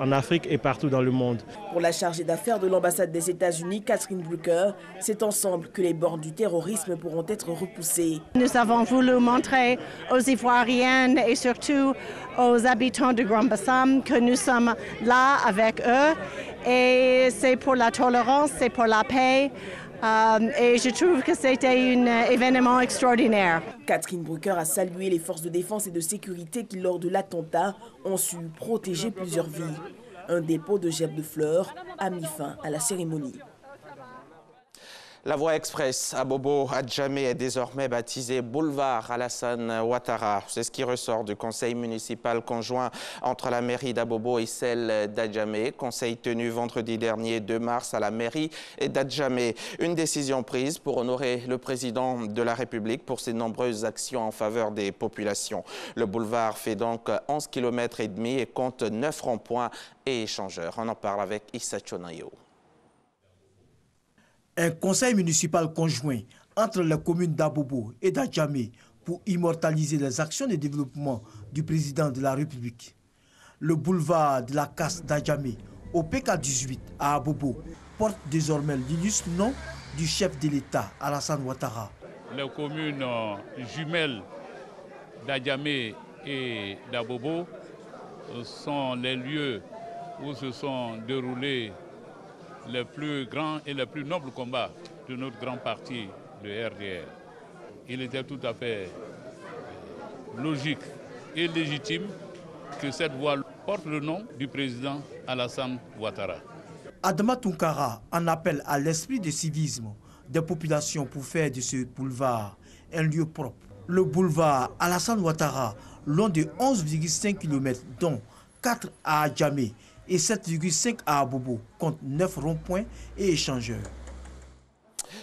en Afrique et partout dans le monde. Pour la chargée d'affaires de l'ambassade des États-Unis, Catherine Brucker, c'est ensemble que les bornes du terrorisme pourront être repoussées. Nous avons voulu montrer aux Ivoiriennes et surtout aux habitants de Grand-Bassam que nous sommes là avec eux. Et c'est pour la tolérance, c'est pour la paix. Et je trouve que c'était un événement extraordinaire. Catherine Brucker a salué les forces de défense et de sécurité qui, lors de l'attentat, ont su protéger plusieurs vies. Un dépôt de gerbes de fleurs a mis fin à la cérémonie. La voie express à Bobo Adjamé est désormais baptisée boulevard Alassane Ouattara. C'est ce qui ressort du conseil municipal conjoint entre la mairie d'Abobo et celle d'Adjamé. Conseil tenu vendredi dernier 2 mars à la mairie d'Adjamé. Une décision prise pour honorer le président de la République pour ses nombreuses actions en faveur des populations. Le boulevard fait donc 11 km et demi et compte 9 ronds-points et échangeurs. On en parle avec Issa Chonayo. Un conseil municipal conjoint entre les communes d'Abobo et d'Adjamé pour immortaliser les actions de développement du président de la République. Le boulevard de la Casse d'Adjamé au PK18 à Abobo porte désormais l'illustre nom du chef de l'État, Alassane Ouattara. Les communes jumelles d'Adjamé et d'Abobo sont les lieux où se sont déroulés les plus grands et les plus nobles combats de notre grand parti, le RDR. Il était tout à fait logique et légitime que cette voie porte le nom du président Alassane Ouattara. Adama Tunkara en appelle à l'esprit de civisme des populations pour faire de ce boulevard un lieu propre. Le boulevard Alassane Ouattara, long de 11,5 km, dont 4 à Adjamé, et 7,5 à Abobo, compte 9 ronds-points et échangeurs.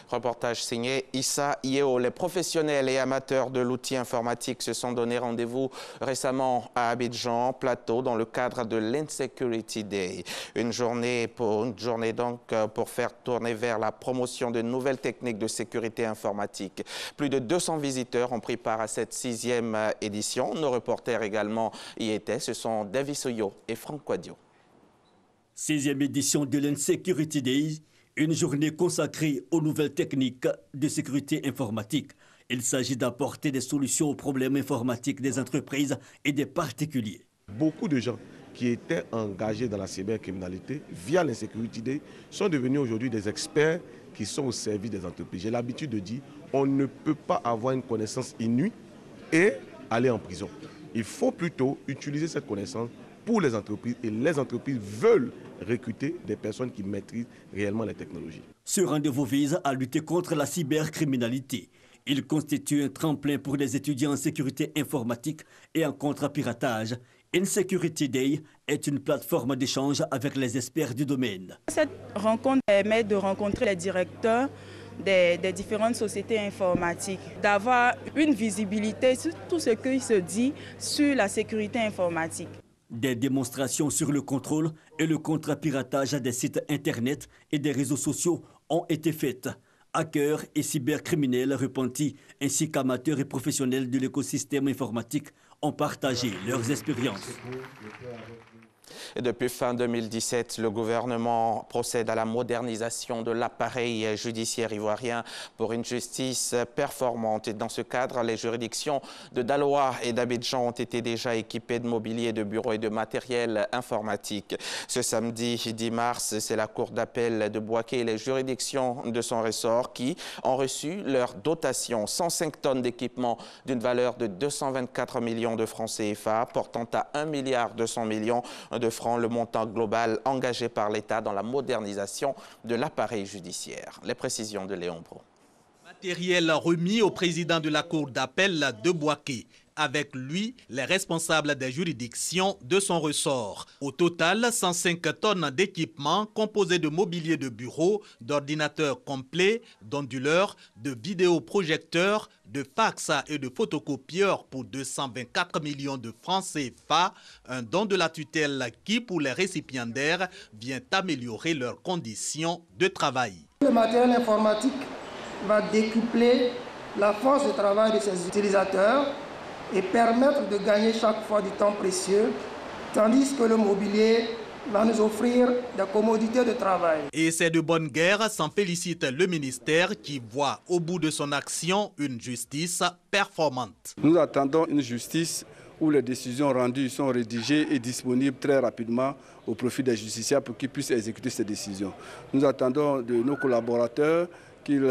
Reportage signé Issa Yeo. Les professionnels et amateurs de l'outil informatique se sont donné rendez-vous récemment à Abidjan, Plateau, dans le cadre de l'Insecurity Day. Une journée donc pour faire tourner vers la promotion de nouvelles techniques de sécurité informatique. Plus de 200 visiteurs ont pris part à cette 6e édition. Nos reporters également y étaient. Ce sont Davis Oyo et Franck Quadio. 6e édition de l'Insecurity Day, une journée consacrée aux nouvelles techniques de sécurité informatique. Il s'agit d'apporter des solutions aux problèmes informatiques des entreprises et des particuliers. Beaucoup de gens qui étaient engagés dans la cybercriminalité via l'Insecurity Day sont devenus aujourd'hui des experts qui sont au service des entreprises. J'ai l'habitude de dire on ne peut pas avoir une connaissance inouïe et aller en prison. Il faut plutôt utiliser cette connaissance pour les entreprises, et les entreprises veulent recruter des personnes qui maîtrisent réellement les technologies. Ce rendez-vous vise à lutter contre la cybercriminalité. Il constitue un tremplin pour les étudiants en sécurité informatique et en contre-piratage. Insecurity Day est une plateforme d'échange avec les experts du domaine. Cette rencontre permet de rencontrer les directeurs des différentes sociétés informatiques, d'avoir une visibilité sur tout ce qui se dit sur la sécurité informatique. Des démonstrations sur le contrôle et le contre-piratage des sites Internet et des réseaux sociaux ont été faites. Hackers et cybercriminels repentis, ainsi qu'amateurs et professionnels de l'écosystème informatique, ont partagé leurs expériences. Et depuis fin 2017, le gouvernement procède à la modernisation de l'appareil judiciaire ivoirien pour une justice performante. Et dans ce cadre, les juridictions de Daloa et d'Abidjan ont été déjà équipées de mobilier, de bureaux et de matériel informatique. Ce samedi 10 mars, c'est la cour d'appel de Bouaké et les juridictions de son ressort qui ont reçu leur dotation. 105 tonnes d'équipement d'une valeur de 224 millions de francs CFA, portant à 1,2 milliard de francs le montant global engagé par l'État dans la modernisation de l'appareil judiciaire. Les précisions de Léon Bro. Matériel remis au président de la cour d'appel de Bouaké. Avec lui, les responsables des juridictions de son ressort. Au total, 105 tonnes d'équipements composés de mobilier de bureau, d'ordinateurs complets, d'onduleurs, de vidéoprojecteurs, de fax et de photocopieurs pour 224 millions de francs CFA, un don de la tutelle qui, pour les récipiendaires, vient améliorer leurs conditions de travail. Le matériel informatique va décupler la force de travail de ses utilisateurs et permettre de gagner chaque fois du temps précieux, tandis que le mobilier va nous offrir des commodités de travail. Et c'est de bonne guerre, s'en félicite le ministère qui voit au bout de son action une justice performante. Nous attendons une justice où les décisions rendues sont rédigées et disponibles très rapidement au profit des justiciables pour qu'ils puissent exécuter ces décisions. Nous attendons de nos collaborateurs qu'ils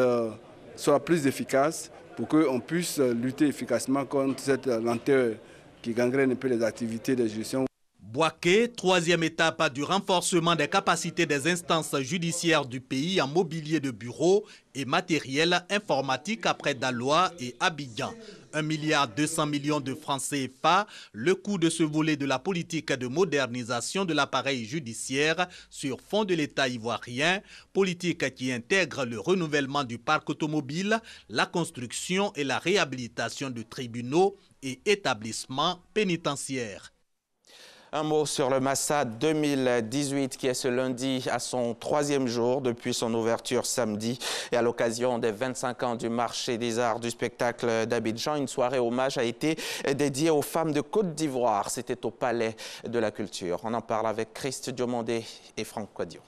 soient plus efficaces pour qu'on puisse lutter efficacement contre cette lenteur qui gangrène un peu les activités de gestion. Bouaké, troisième étape du renforcement des capacités des instances judiciaires du pays en mobilier de bureau et matériel informatique après Daloa et Abidjan. 1,2 milliard de francs CFA, le coût de ce volet de la politique de modernisation de l'appareil judiciaire sur fond de l'État ivoirien, politique qui intègre le renouvellement du parc automobile, la construction et la réhabilitation de tribunaux et établissements pénitentiaires. Un mot sur le Massa 2018 qui est ce lundi à son 3e jour depuis son ouverture samedi et à l'occasion des 25 ans du marché des arts du spectacle d'Abidjan. Une soirée hommage a été dédiée aux femmes de Côte d'Ivoire. C'était au Palais de la Culture. On en parle avec Christ Diomondé et Franck Quadio.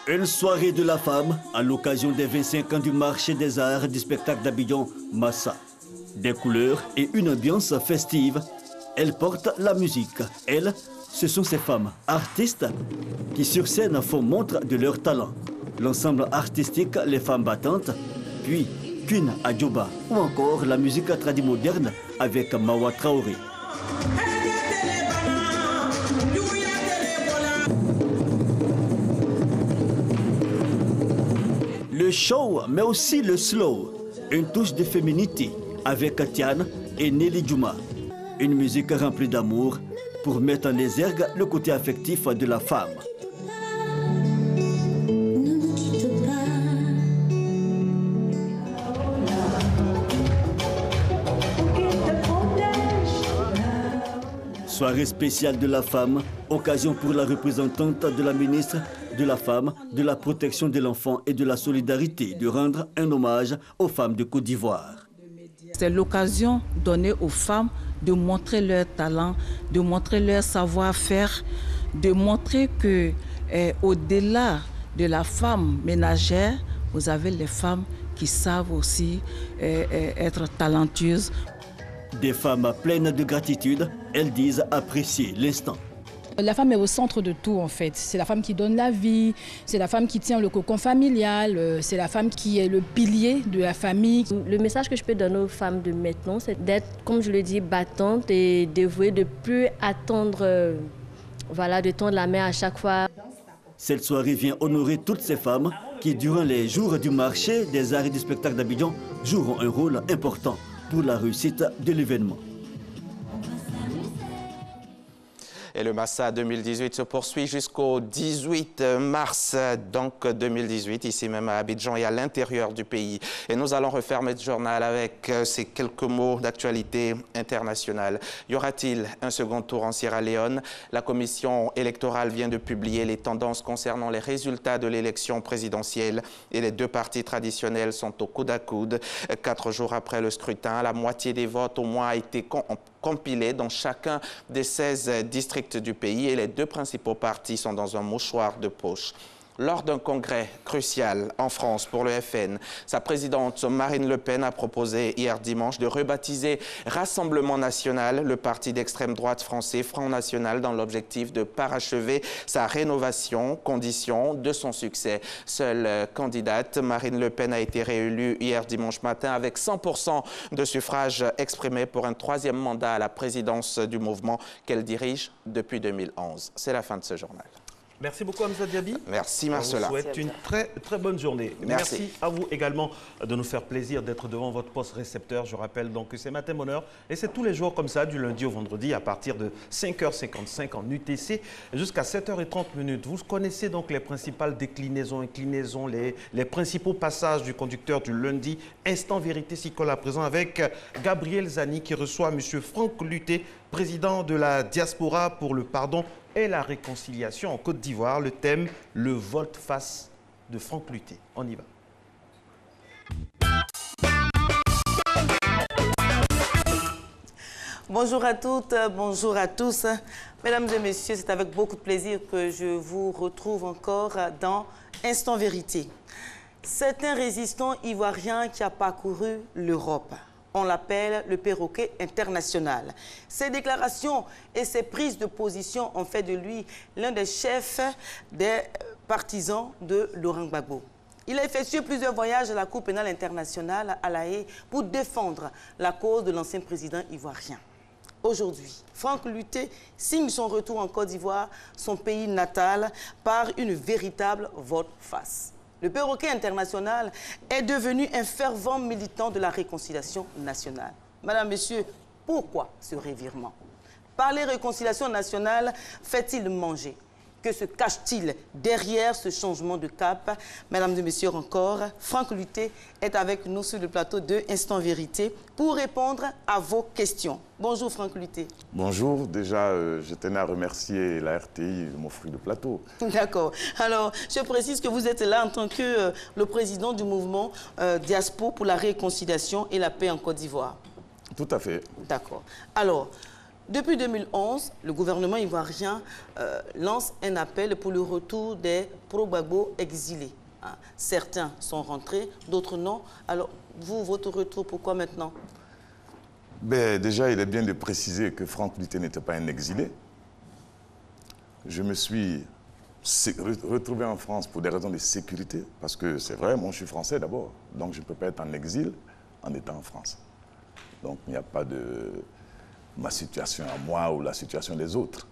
Une soirée de la femme à l'occasion des 25 ans du marché des arts du spectacle d'Abidjan Massa. Des couleurs et une ambiance festive. Elles portent la musique. Elles, ce sont ces femmes artistes qui sur scène font montre de leur talent. L'ensemble artistique Les Femmes Battantes, puis Queen Adjoba ou encore la musique tradimoderne avec Mawa Traoré. Le show, mais aussi le slow. Une touche de féminité avec Tiane et Nelly Djouma. Une musique remplie d'amour pour mettre en exergue le côté affectif de la femme. Soirée spéciale de la femme, occasion pour la représentante de la ministre de la Femme, de la Protection de l'Enfant et de la Solidarité de rendre un hommage aux femmes de Côte d'Ivoire. C'est l'occasion donnée aux femmes de montrer leur talent, de montrer leur savoir-faire, de montrer que au-delà de la femme ménagère, vous avez les femmes qui savent aussi être talentueuses. Des femmes pleines de gratitude, elles disent apprécier l'instant. La femme est au centre de tout en fait. C'est la femme qui donne la vie, c'est la femme qui tient le cocon familial, c'est la femme qui est le pilier de la famille. Le message que je peux donner aux femmes de maintenant, c'est d'être, comme je le dis, battantes et dévouées, de ne plus attendre, de tendre la main à chaque fois. Cette soirée vient honorer toutes ces femmes qui, durant les jours du marché des arts et du spectacle d'Abidjan, joueront un rôle important pour la réussite de l'événement. Et le Massa 2018 se poursuit jusqu'au 18 mars, donc 2018, ici même à Abidjan et à l'intérieur du pays. Et nous allons refermer ce journal avec ces quelques mots d'actualité internationale. Y aura-t-il un second tour en Sierra Leone? La commission électorale vient de publier les tendances concernant les résultats de l'élection présidentielle et les deux partis traditionnels sont au coude à coude. 4 jours après le scrutin, la moitié des votes au moins a été compilés dans chacun des 16 districts du pays et les 2 principaux partis sont dans un mouchoir de poche. Lors d'un congrès crucial en France pour le FN, sa présidente Marine Le Pen a proposé hier dimanche de rebaptiser Rassemblement National, le parti d'extrême droite français Front National, dans l'objectif de parachever sa rénovation, condition de son succès. Seule candidate, Marine Le Pen a été réélue hier dimanche matin avec 100% de suffrages exprimés pour un 3e mandat à la présidence du mouvement qu'elle dirige depuis 2011. C'est la fin de ce journal. Merci beaucoup, Hamza Diaby. Merci, Marcela. Je vous souhaite une très bonne journée. Merci à vous également de nous faire plaisir d'être devant votre poste récepteur. Je rappelle donc que c'est Matin Bonheur et c'est tous les jours comme ça, du lundi au vendredi, à partir de 5h55 en UTC jusqu'à 7h30. Vous connaissez donc les principales déclinaisons, inclinaisons, les principaux passages du conducteur du lundi. Instant vérité s'y colle à présent avec Gabriel Zani qui reçoit M. Franck Luté, président de la diaspora pour le pardon et la réconciliation en Côte d'Ivoire. Le thème, le volte-face de Franck Luté. On y va. Bonjour à toutes, bonjour à tous. Mesdames et messieurs, c'est avec beaucoup de plaisir que je vous retrouve encore dans Instant Vérité. C'est un résistant ivoirien qui a parcouru l'Europe. On l'appelle le perroquet international. Ses déclarations et ses prises de position ont fait de lui l'un des chefs des partisans de Laurent Gbagbo. Il a effectué plusieurs voyages à la Cour pénale internationale à La Haye pour défendre la cause de l'ancien président ivoirien. Aujourd'hui, Franck Luté signe son retour en Côte d'Ivoire, son pays natal, par une véritable volte-face. Le perroquet international est devenu un fervent militant de la réconciliation nationale. Madame, Monsieur, pourquoi ce revirement? Parler réconciliation nationale fait-il manger? Que se cache-t-il derrière ce changement de cap? Mesdames et messieurs, encore, Franck Luté est avec nous sur le plateau de Instant Vérité pour répondre à vos questions. Bonjour Franck Luté. Bonjour, déjà je tenais à remercier la RTI de m'offrir le plateau. D'accord. Alors, je précise que vous êtes là en tant que le président du mouvement Diaspo pour la réconciliation et la paix en Côte d'Ivoire. Tout à fait. D'accord. Alors, depuis 2011, le gouvernement ivoirien lance un appel pour le retour des pro-Gbagbo exilés. Hein. Certains sont rentrés, d'autres non. Alors, vous, votre retour, pourquoi maintenant? Ben, déjà, il est bien de préciser que Franck Luté n'était pas un exilé. Je me suis retrouvé en France pour des raisons de sécurité, parce que c'est vrai, moi je suis français d'abord, donc je ne peux pas être en exil en étant en France. Donc il n'y a pas de ma situation à moi ou la situation des autres.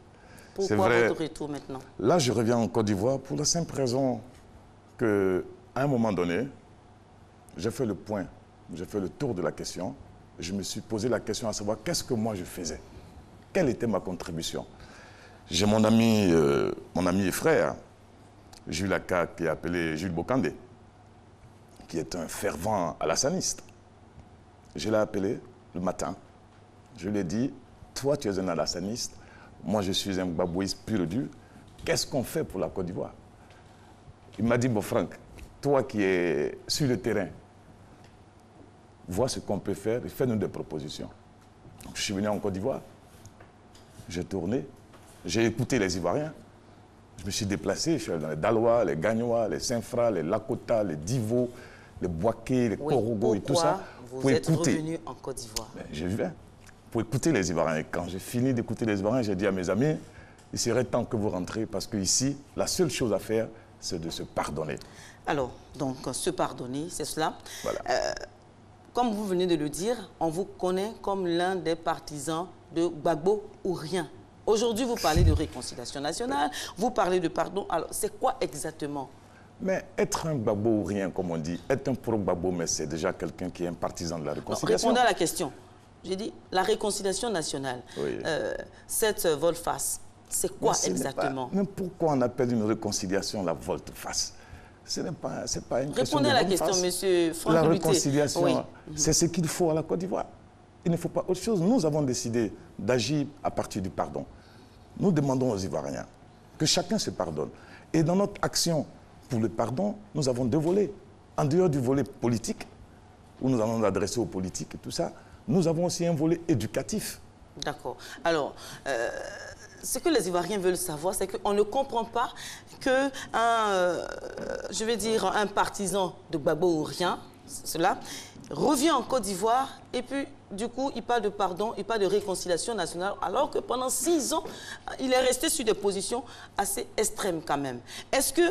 Pourquoi vrai, votre retour maintenant? Là, je reviens en Côte d'Ivoire pour la simple raison qu'à un moment donné, j'ai fait le point, j'ai fait le tour de la question. Je me suis posé la question à savoir qu'est-ce que moi je faisais, quelle était ma contribution. J'ai mon ami et frère, Jules Laka, qui est appelé Jules Bokandé, qui est un fervent alassaniste. Je l'ai appelé le matin, je lui ai dit, toi tu es un alassaniste, moi je suis un gbagboïste pur et dur, qu'est-ce qu'on fait pour la Côte d'Ivoire? Il m'a dit, bon Franck, toi qui es sur le terrain, vois ce qu'on peut faire et fais-nous des propositions. Donc, je suis venu en Côte d'Ivoire, j'ai tourné, j'ai écouté les Ivoiriens, je me suis déplacé, je suis allé dans les Dalois, les Gagnois, les Saint-Fra, les Lakota, les Divo, les Boaké, les Korogo et tout ça. Vous êtes revenu en Côte d'Ivoire? Je viens pour écouter les Ivoiriens. Et quand j'ai fini d'écouter les Ivoiriens, j'ai dit à mes amis, il serait temps que vous rentrez parce qu'ici, la seule chose à faire, c'est de se pardonner. Alors, donc, se pardonner, c'est cela. Voilà. Comme vous venez de le dire, on vous connaît comme l'un des partisans de Gbagbo ou rien. Aujourd'hui, vous parlez de réconciliation nationale, vous parlez de pardon. Alors, c'est quoi exactement? Mais être un Gbagbo ou rien, comme on dit, être un pro-Gbagbo, mais c'est déjà quelqu'un qui est un partisan de la réconciliation. Non, répondez à la question. J'ai dit, la réconciliation nationale, oui. Cette volte-face, c'est quoi exactement? Mais pourquoi on appelle une réconciliation la volte-face? Ce n'est pas une question de Répondez à la question, monsieur Franck La Luté. réconciliation, oui. C'est ce qu'il faut à la Côte d'Ivoire. Il ne faut pas autre chose. Nous avons décidé d'agir à partir du pardon. Nous demandons aux Ivoiriens que chacun se pardonne. Et dans notre action pour le pardon, nous avons deux volets. En dehors du volet politique, où nous allons nous adresser aux politiques et tout ça, nous avons aussi un volet éducatif. D'accord. Alors, ce que les Ivoiriens veulent savoir, c'est qu'on ne comprend pas que un partisan de Gbagbo ou rien, cela, revient en Côte d'Ivoire et puis, du coup, il parle de pardon, il parle de réconciliation nationale, alors que pendant 6 ans, il est resté sur des positions assez extrêmes quand même. Est-ce que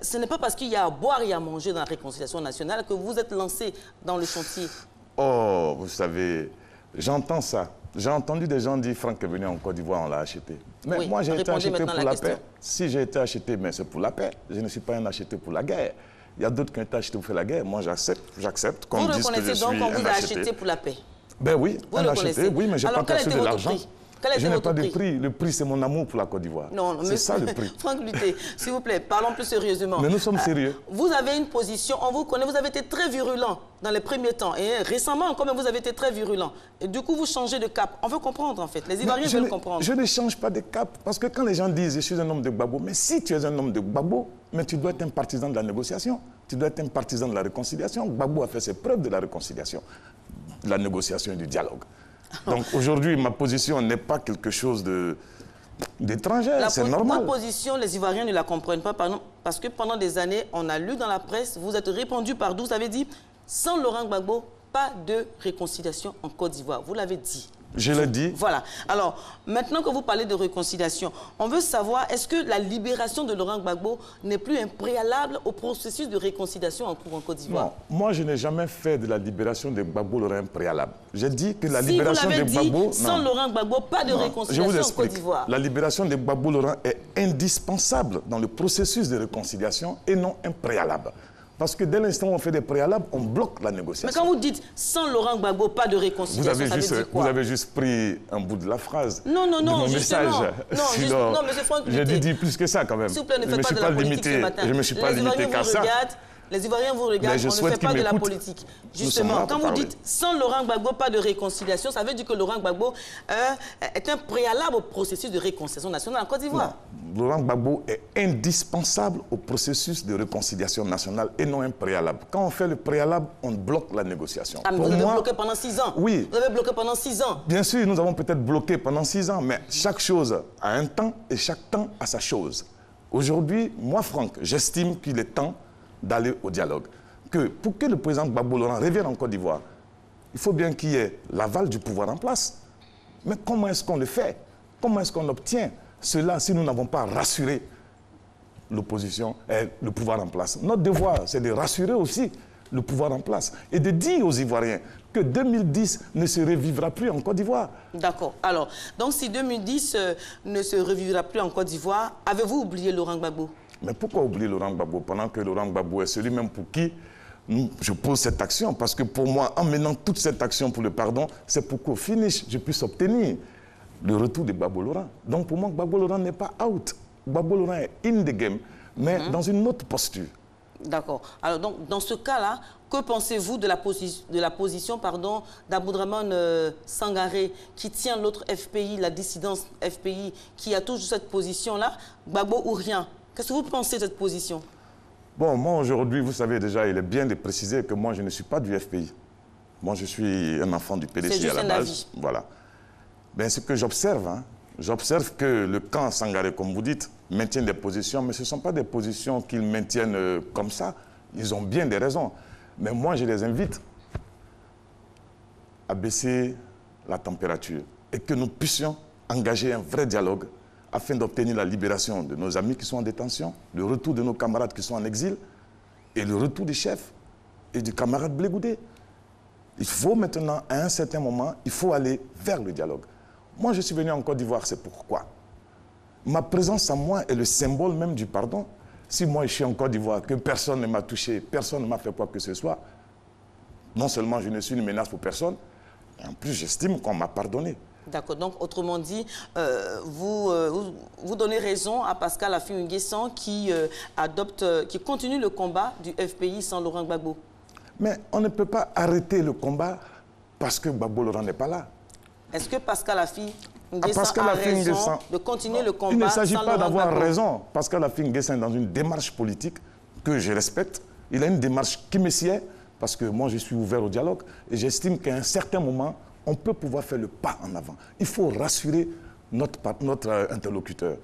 ce n'est pas parce qu'il y a à boire et à manger dans la réconciliation nationale que vous êtes lancé dans le chantier? Oh, vous savez, j'entends ça. J'ai entendu des gens dire Franck est venu en Côte d'Ivoire, on l'a acheté. Mais oui, moi, j'ai été acheté pour la paix. Si j'ai été acheté, mais c'est pour la paix. Je ne suis pas un acheté pour la guerre. Il y a d'autres qui ont été achetés pour faire la guerre. Moi, j'accepte qu'on me dise que je suis un acheté. Vous reconnaissez donc qu'on vous a acheté pour la paix? Ben oui, un acheté, oui, mais je n'ai pas perçu de l'argent. Je n'ai pas de prix. Le prix, c'est mon amour pour la Côte d'Ivoire. C'est ça le prix. Franck Lutté, s'il vous plaît, parlons plus sérieusement. Mais nous sommes sérieux. Vous avez une position, on vous connaît, vous avez été très virulent dans les premiers temps. Et récemment, encore même, vous avez été très virulent. Et du coup, vous changez de cap. On veut comprendre, en fait. Les Ivoiriens veulent comprendre. Je ne change pas de cap. Parce que quand les gens disent « je suis un homme de Gbagbo », mais si tu es un homme de Gbagbo, mais tu dois être un partisan de la négociation. Tu dois être un partisan de la réconciliation. Gbagbo a fait ses preuves de la réconciliation, de la négociation et du dialogue. Donc aujourd'hui, ma position n'est pas quelque chose d'étrangère, c'est normal. Votre position, les Ivoiriens ne la comprennent pas, parce que pendant des années, on a lu dans la presse, vous êtes répondu par d'où, vous avez dit, sans Laurent Gbagbo, pas de réconciliation en Côte d'Ivoire. Vous l'avez dit. Je l'ai dit. Voilà. Alors, maintenant que vous parlez de réconciliation, on veut savoir, est-ce que la libération de Laurent Gbagbo n'est plus un préalable au processus de réconciliation en cours en Côte d'Ivoire? Non, moi je n'ai jamais fait de la libération de Gbagbo Laurent préalable. J'ai dit que la libération de Gbagbo... Sans Laurent Gbagbo, pas de réconciliation en Côte d'Ivoire. La libération de Gbagbo Laurent est indispensable dans le processus de réconciliation et non un préalable. Parce que dès l'instant où on fait des préalables, on bloque la négociation. Mais quand vous dites sans Laurent Gbagbo, pas de réconciliation, ça veut dire quoi? Vous avez juste pris un bout de la phrase. Non, non, non, justement. Non, mais c'est Franck Lutté. J'ai dit plus que ça quand même. S'il vous plaît, ne faites pas de la politique ce matin. Je ne me suis pas limité qu'à ça. Les Ivoiriens vous regardent, on ne fait pas de la politique. Justement, quand vous dites sans Laurent Gbagbo, pas de réconciliation, ça veut dire que Laurent Gbagbo est un préalable au processus de réconciliation nationale en Côte d'Ivoire. Laurent Gbagbo est indispensable au processus de réconciliation nationale et non un préalable. Quand on fait le préalable, on bloque la négociation. Ah, mais vous avez bloqué pendant 6 ans. Oui. Vous avez bloqué pendant 6 ans. Bien sûr, nous avons peut-être bloqué pendant 6 ans, mais chaque chose a un temps et chaque temps a sa chose. Aujourd'hui, moi, Franck, j'estime qu'il est temps d'aller au dialogue. Pour que le président Gbagbo Laurent revienne en Côte d'Ivoire, il faut bien qu'il y ait l'aval du pouvoir en place. Mais comment est-ce qu'on le fait? Comment est-ce qu'on obtient cela si nous n'avons pas rassuré l'opposition et le pouvoir en place? Notre devoir, c'est de rassurer aussi le pouvoir en place et de dire aux Ivoiriens que 2010 ne se revivra plus en Côte d'Ivoire. D'accord. Alors, donc si 2010 ne se revivra plus en Côte d'Ivoire, avez-vous oublié Laurent Gbagbo? Mais pourquoi oublier Laurent Gbagbo pendant que Laurent Gbagbo est celui-même pour qui je pose cette action? Parce que pour moi, en menant toute cette action pour le pardon, c'est pour qu'au finish, je puisse obtenir le retour de Gbagbo Laurent. Donc pour moi, Gbagbo Laurent n'est pas out. Gbagbo Laurent est in the game, mais dans une autre posture. D'accord. Alors donc, dans ce cas-là, que pensez-vous de la position d'Aboudraman Sangaré, qui tient l'autre FPI, la dissidence FPI, qui a toujours cette position-là, Gbagbo ou rien? Qu'est-ce que vous pensez de cette position? Bon, moi aujourd'hui, vous savez déjà, il est bien de préciser que moi je ne suis pas du FPI. Moi je suis un enfant du PDC à la base. Avis. Voilà. Ben, ce que j'observe, j'observe que le camp Sangaré, comme vous dites, maintient des positions, mais ce ne sont pas des positions qu'ils maintiennent comme ça. Ils ont bien des raisons. Mais moi je les invite à baisser la température et que nous puissions engager un vrai dialogue afin d'obtenir la libération de nos amis qui sont en détention, le retour de nos camarades qui sont en exil et le retour des chefs et du camarade Blé Goudé. Il faut maintenant, à un certain moment, il faut aller vers le dialogue. Moi, je suis venu en Côte d'Ivoire, c'est pourquoi. Ma présence à moi est le symbole même du pardon. Si moi, je suis en Côte d'Ivoire, que personne ne m'a touché, personne ne m'a fait quoi que ce soit, non seulement je ne suis une menace pour personne, et en plus, j'estime qu'on m'a pardonné. D'accord. Donc, autrement dit, vous donnez raison à Pascal Affi-N'Guessan qui continue le combat du FPI sans Laurent Gbagbo. Mais on ne peut pas arrêter le combat parce que Gbagbo Laurent n'est pas là. Est-ce que Pascal Affi-N'Guessan a raison de continuer le combat? Il ne s'agit pas d'avoir raison. Pascal Affi-N'Guessan est dans une démarche politique que je respecte. Il a une démarche qui me sied parce que moi, je suis ouvert au dialogue et j'estime qu'à un certain moment, on peut pouvoir faire le pas en avant. Il faut rassurer notre interlocuteur.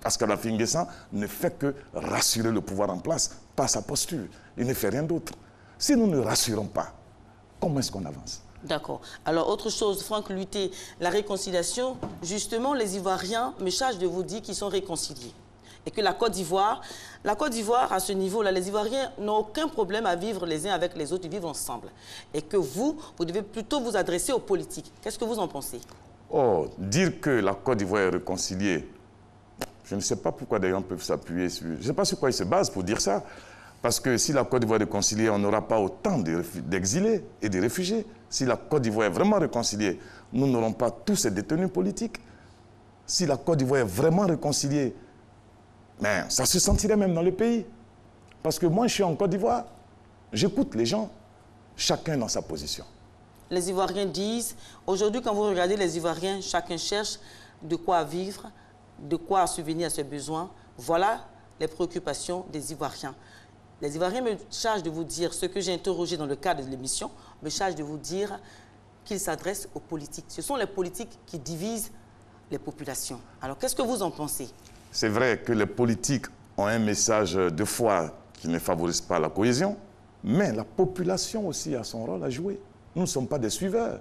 Pascal Affi N'Guessan ne fait que rassurer le pouvoir en place par sa posture. Il ne fait rien d'autre. Si nous ne rassurons pas, comment est-ce qu'on avance? D'accord. Alors, autre chose, Franck Luté, la réconciliation, justement, les Ivoiriens me chargent de vous dire qu'ils sont réconciliés. Et que la Côte d'Ivoire, à ce niveau-là, les Ivoiriens n'ont aucun problème à vivre les uns avec les autres, ils vivent ensemble. Et que vous devez plutôt vous adresser aux politiques. Qu'est-ce que vous en pensez? Oh, dire que la Côte d'Ivoire est réconciliée, je ne sais pas pourquoi des gens peuvent s'appuyer sur... Je ne sais pas sur quoi ils se basent pour dire ça. Parce que si la Côte d'Ivoire est réconciliée, on n'aura pas autant d'exilés et de réfugiés. Si la Côte d'Ivoire est vraiment réconciliée, nous n'aurons pas tous ces détenus politiques. Si la Côte d'Ivoire est vraiment réconciliée, mais ça se sentirait même dans le pays. Parce que moi, je suis en Côte d'Ivoire, j'écoute les gens, chacun dans sa position. Les Ivoiriens disent, aujourd'hui, quand vous regardez les Ivoiriens, chacun cherche de quoi vivre, de quoi subvenir à ses besoins. Voilà les préoccupations des Ivoiriens. Les Ivoiriens me chargent de vous dire, ce que j'ai interrogé dans le cadre de l'émission, me chargent de vous dire qu'ils s'adressent aux politiques. Ce sont les politiques qui divisent les populations. Alors, qu'est-ce que vous en pensez? C'est vrai que les politiques ont un message de foi qui ne favorise pas la cohésion, mais la population aussi a son rôle à jouer. Nous ne sommes pas des suiveurs.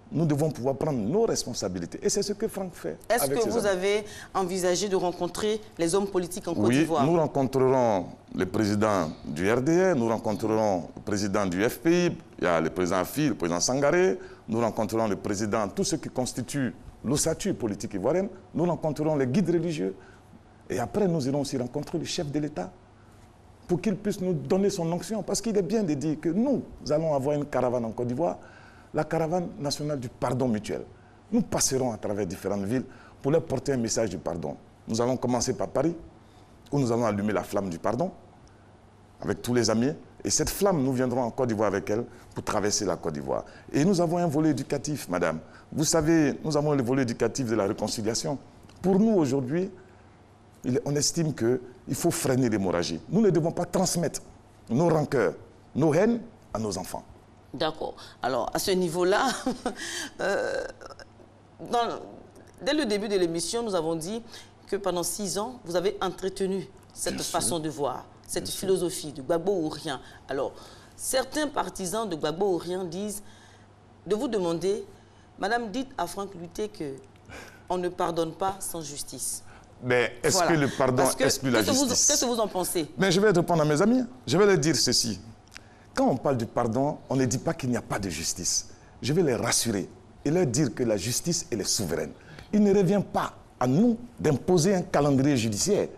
Nous devons pouvoir prendre nos responsabilités. Et c'est ce que Franck fait. Est-ce que vous avez envisagé de rencontrer les hommes politiques en Côte d'Ivoire? Oui, nous rencontrerons le président du RDR, nous rencontrerons le président du FPI, il y a le président Affi, le président Sangaré, nous rencontrerons le président, tout ce qui constitue l'ossature politique ivoirienne, nous rencontrerons les guides religieux. Et après, nous irons aussi rencontrer le chef de l'État pour qu'il puisse nous donner son onction. Parce qu'il est bien de dire que nous allons avoir une caravane en Côte d'Ivoire, la caravane nationale du pardon mutuel. Nous passerons à travers différentes villes pour leur porter un message du pardon. Nous allons commencer par Paris, où nous allons allumer la flamme du pardon avec tous les amis. Et cette flamme, nous viendrons en Côte d'Ivoire avec elle pour traverser la Côte d'Ivoire. Et nous avons un volet éducatif, madame. Vous savez, nous avons le volet éducatif de la réconciliation. Pour nous, aujourd'hui, on estime qu'il faut freiner l'hémorragie. Nous ne devons pas transmettre nos rancœurs, nos haines à nos enfants. D'accord. Alors, à ce niveau-là, dès le début de l'émission, nous avons dit que pendant 6 ans, vous avez entretenu cette façon de voir, cette philosophie de Gbagbo ou rien. Alors, certains partisans de Gbagbo ou rien disent de vous demander, madame, dites à Franck Luté qu'on ne pardonne pas sans justice. Mais est-ce que le pardon exclut la justice? Qu'est-ce que vous en pensez? Mais je vais répondre à mes amis. Je vais leur dire ceci. Quand on parle du pardon, on ne dit pas qu'il n'y a pas de justice. Je vais les rassurer et leur dire que la justice, elle est souveraine. Il ne revient pas à nous d'imposer un calendrier judiciaire.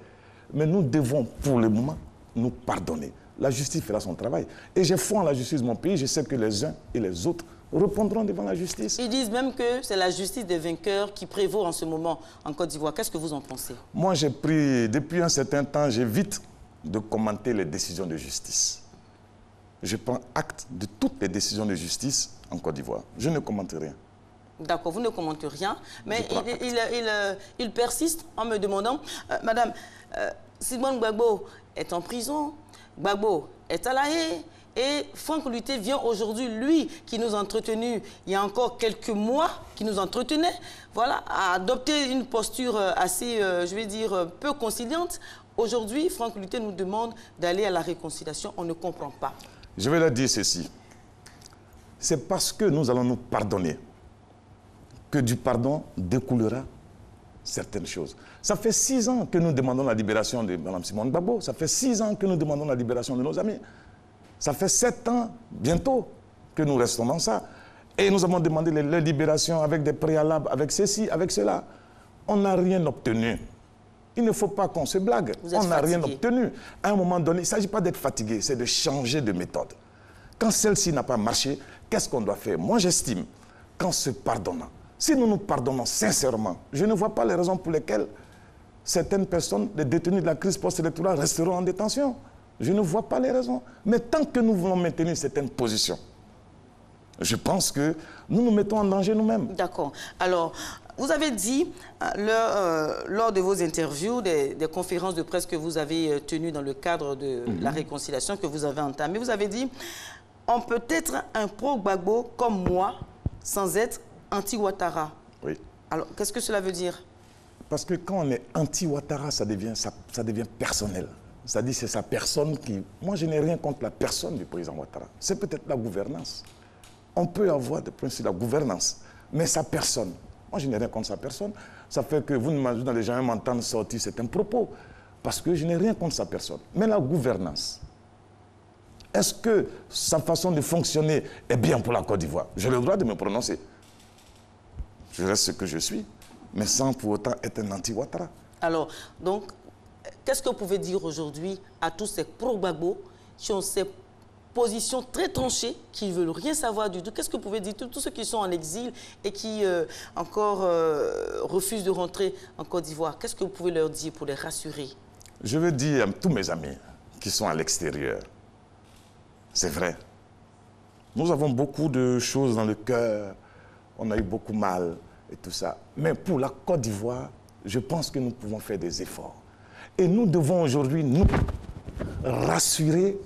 Mais nous devons, pour le moment, nous pardonner. La justice fera son travail. Et j'ai foi en la justice de mon pays. Je sais que les uns et les autres répondront devant la justice. Ils disent même que c'est la justice des vainqueurs qui prévaut en ce moment en Côte d'Ivoire. Qu'est-ce que vous en pensez? Moi, j'ai pris, depuis un certain temps, j'évite de commenter les décisions de justice. Je prends acte de toutes les décisions de justice en Côte d'Ivoire. Je ne commente rien. D'accord, vous ne commentez rien, mais il persiste en me demandant, madame, Simone Gbagbo est en prison, Gbagbo est à La Haye, et Franck Luté vient aujourd'hui, lui, qui nous a entretenus il y a encore quelques mois, qui nous entretenait, voilà, à adopter une posture assez, je vais dire, peu conciliante. Aujourd'hui, Franck Luté nous demande d'aller à la réconciliation. On ne comprend pas. Je vais leur dire ceci. C'est parce que nous allons nous pardonner que du pardon découlera certaines choses. Ça fait 6 ans que nous demandons la libération de Mme Simone Gbagbo. Ça fait 6 ans que nous demandons la libération de nos amis. Ça fait 7 ans, bientôt, que nous restons dans ça. Et nous avons demandé la libération avec des préalables, avec ceci, avec cela. On n'a rien obtenu. Il ne faut pas qu'on se blague. On n'a rien obtenu. À un moment donné, il ne s'agit pas d'être fatigué, c'est de changer de méthode. Quand celle-ci n'a pas marché, qu'est-ce qu'on doit faire? Moi, j'estime qu'en se pardonnant, si nous nous pardonnons sincèrement, je ne vois pas les raisons pour lesquelles certaines personnes, les détenus de la crise post-électorale, resteront en détention. Je ne vois pas les raisons. Mais tant que nous voulons maintenir certaines positions, je pense que nous nous mettons en danger nous-mêmes. D'accord. Alors, vous avez dit, lors de vos interviews, des conférences de presse que vous avez tenues dans le cadre de la réconciliation que vous avez entamée, vous avez dit, on peut être un pro-Gbagbo comme moi, sans être anti-Ouattara. Oui. Alors, qu'est-ce que cela veut dire? Parce que quand on est anti-Ouattara, ça devient personnel. C'est-à-dire c'est sa personne qui... Moi, je n'ai rien contre la personne du président Ouattara. C'est peut-être la gouvernance. On peut avoir des problèmes sur la gouvernance, mais sa personne. Moi, je n'ai rien contre sa personne. Ça fait que vous n'allez jamais m'entendre sortir certains propos, parce que je n'ai rien contre sa personne. Mais la gouvernance, est-ce que sa façon de fonctionner est bien pour la Côte d'Ivoire? J'ai le droit de me prononcer. Je reste ce que je suis, mais sans pour autant être un anti-Ouattara. Alors, donc, qu'est-ce que vous pouvez dire aujourd'hui à tous ces pro-Gbagbo qui ont ces positions très tranchées, qui ne veulent rien savoir du tout? Qu'est-ce que vous pouvez dire à tous ceux qui sont en exil et qui encore refusent de rentrer en Côte d'Ivoire? Qu'est-ce que vous pouvez leur dire pour les rassurer? Je veux dire à tous mes amis qui sont à l'extérieur, c'est vrai. Nous avons beaucoup de choses dans le cœur, on a eu beaucoup mal et tout ça. Mais pour la Côte d'Ivoire, je pense que nous pouvons faire des efforts. Et nous devons aujourd'hui nous rassurer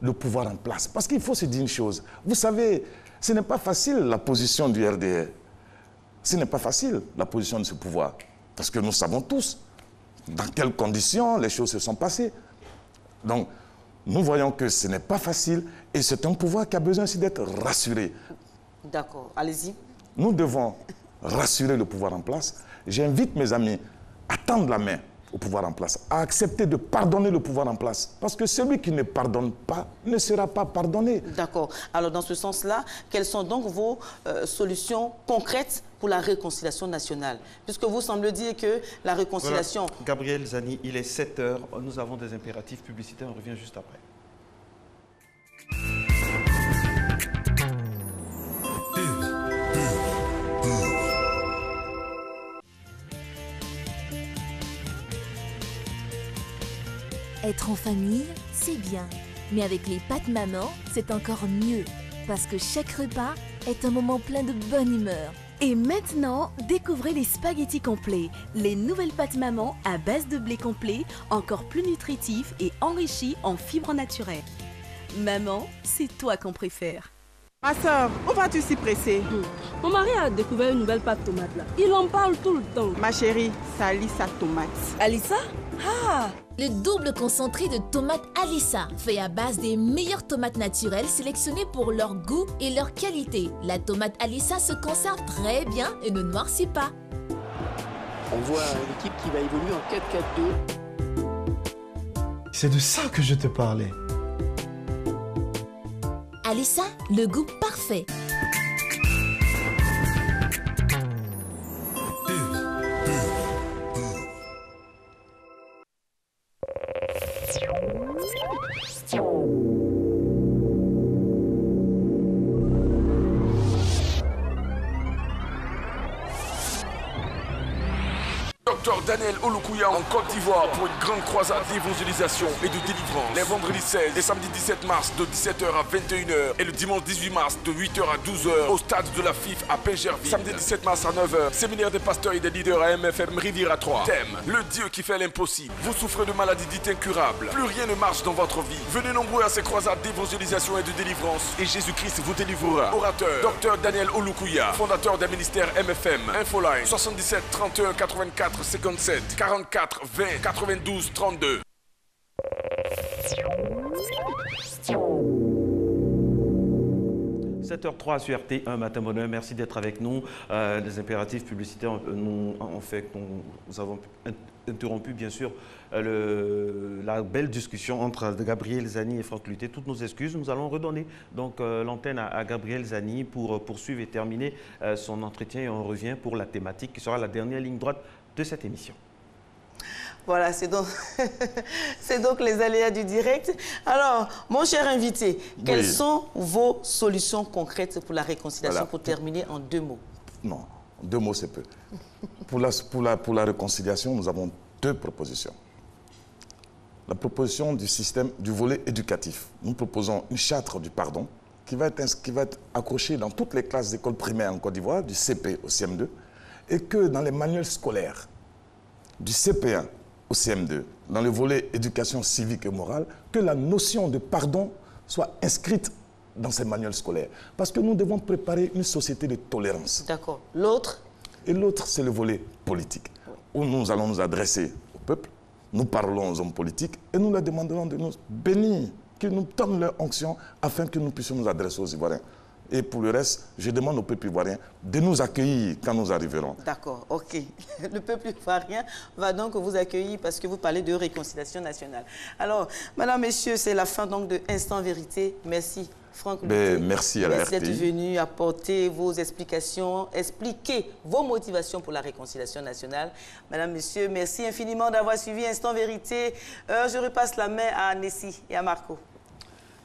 le pouvoir en place. Parce qu'il faut se dire une chose. Vous savez, ce n'est pas facile la position du RDR. Ce n'est pas facile la position de ce pouvoir. Parce que nous savons tous dans quelles conditions les choses se sont passées. Donc, nous voyons que ce n'est pas facile et c'est un pouvoir qui a besoin aussi d'être rassuré. D'accord, allez-y. Nous devons rassurer le pouvoir en place. J'invite mes amis à tendre la main au pouvoir en place, à accepter de pardonner le pouvoir en place. Parce que celui qui ne pardonne pas ne sera pas pardonné. D'accord. Alors, dans ce sens-là, quelles sont donc vos solutions concrètes pour la réconciliation nationale? Puisque vous semblez dire que la réconciliation... Voilà. Gabriel Zani, il est 7 h. Nous avons des impératifs publicitaires. On revient juste après. Être en famille, c'est bien. Mais avec les pâtes maman, c'est encore mieux. Parce que chaque repas est un moment plein de bonne humeur. Et maintenant, découvrez les spaghettis complets. Les nouvelles pâtes maman à base de blé complet, encore plus nutritifs et enrichis en fibres naturelles. Maman, c'est toi qu'on préfère. Ma soeur, où vas-tu si pressée? Mon mari a découvert une nouvelle pâte tomate là. Il en parle tout le temps. Ma chérie, c'est Alissa tomate. Alissa? Ah! Le double concentré de tomates Alissa, fait à base des meilleures tomates naturelles sélectionnées pour leur goût et leur qualité. La tomate Alissa se conserve très bien et ne noircit pas. On voit une équipe qui va évoluer en 4-4-2. C'est de ça que je te parlais. Alissa, le goût parfait. Docteur Daniel Olukouya en Côte d'Ivoire pour une grande croisade d'évangélisation et de délivrance. Les vendredis 16 et samedi 17 mars de 17h à 21h et le dimanche 18 mars de 8h à 12h au stade de la FIF à Pingerville. Samedi 17 mars à 9h, séminaire des pasteurs et des leaders à MFM Riviera 3. Thème, le Dieu qui fait l'impossible. Vous souffrez de maladies dites incurables. Plus rien ne marche dans votre vie. Venez nombreux à ces croisades d'évangélisation et de délivrance et Jésus-Christ vous délivrera. Orateur, Docteur Daniel Olukouya, fondateur d'un ministère MFM. Infoline 77 31 84 57 44 20 92 32. « 7h03 sur RT1 Matin Bonheur. Merci d'être avec nous. Les impératifs publicitaires ont fait que nous avons interrompu, bien sûr, la belle discussion entre Gabriel Zani et Franck Luté. Toutes nos excuses. Nous allons redonner donc l'antenne à Gabriel Zani pour poursuivre et terminer son entretien. Et on revient pour la thématique qui sera la dernière ligne droite de cette émission. Voilà, c'est donc, donc les aléas du direct. Alors, mon cher invité, quelles sont vos solutions concrètes pour la réconciliation, pour terminer en 2 mots? Non, 2 mots c'est peu. Pour la réconciliation, nous avons 2 propositions. La proposition du système du volet éducatif. Nous proposons une charte du pardon qui va être accrochée dans toutes les classes d'école primaire en Côte d'Ivoire, du CP au CM2, et que dans les manuels scolaires du CP1 au CM2, dans le volet éducation civique et morale, que la notion de pardon soit inscrite dans ces manuels scolaires. Parce que nous devons préparer une société de tolérance. D'accord. L'autre? Et l'autre, c'est le volet politique, où nous allons nous adresser au peuple, nous parlons aux hommes politiques et nous leur demanderons de nous bénir, qu'ils nous donnent leur onction afin que nous puissions nous adresser aux Ivoiriens. Et pour le reste, je demande au peuple ivoirien de nous accueillir quand nous arriverons. D'accord, ok. Le peuple ivoirien va donc vous accueillir parce que vous parlez de réconciliation nationale. Alors, madame, messieurs, c'est la fin donc de Instant Vérité. Merci. Franck Luté, merci à la RTI. Merci d'être venu apporter vos explications, expliquer vos motivations pour la réconciliation nationale. Madame, Monsieur, merci infiniment d'avoir suivi Instant Vérité. Je repasse la main à Nessie et à Marco.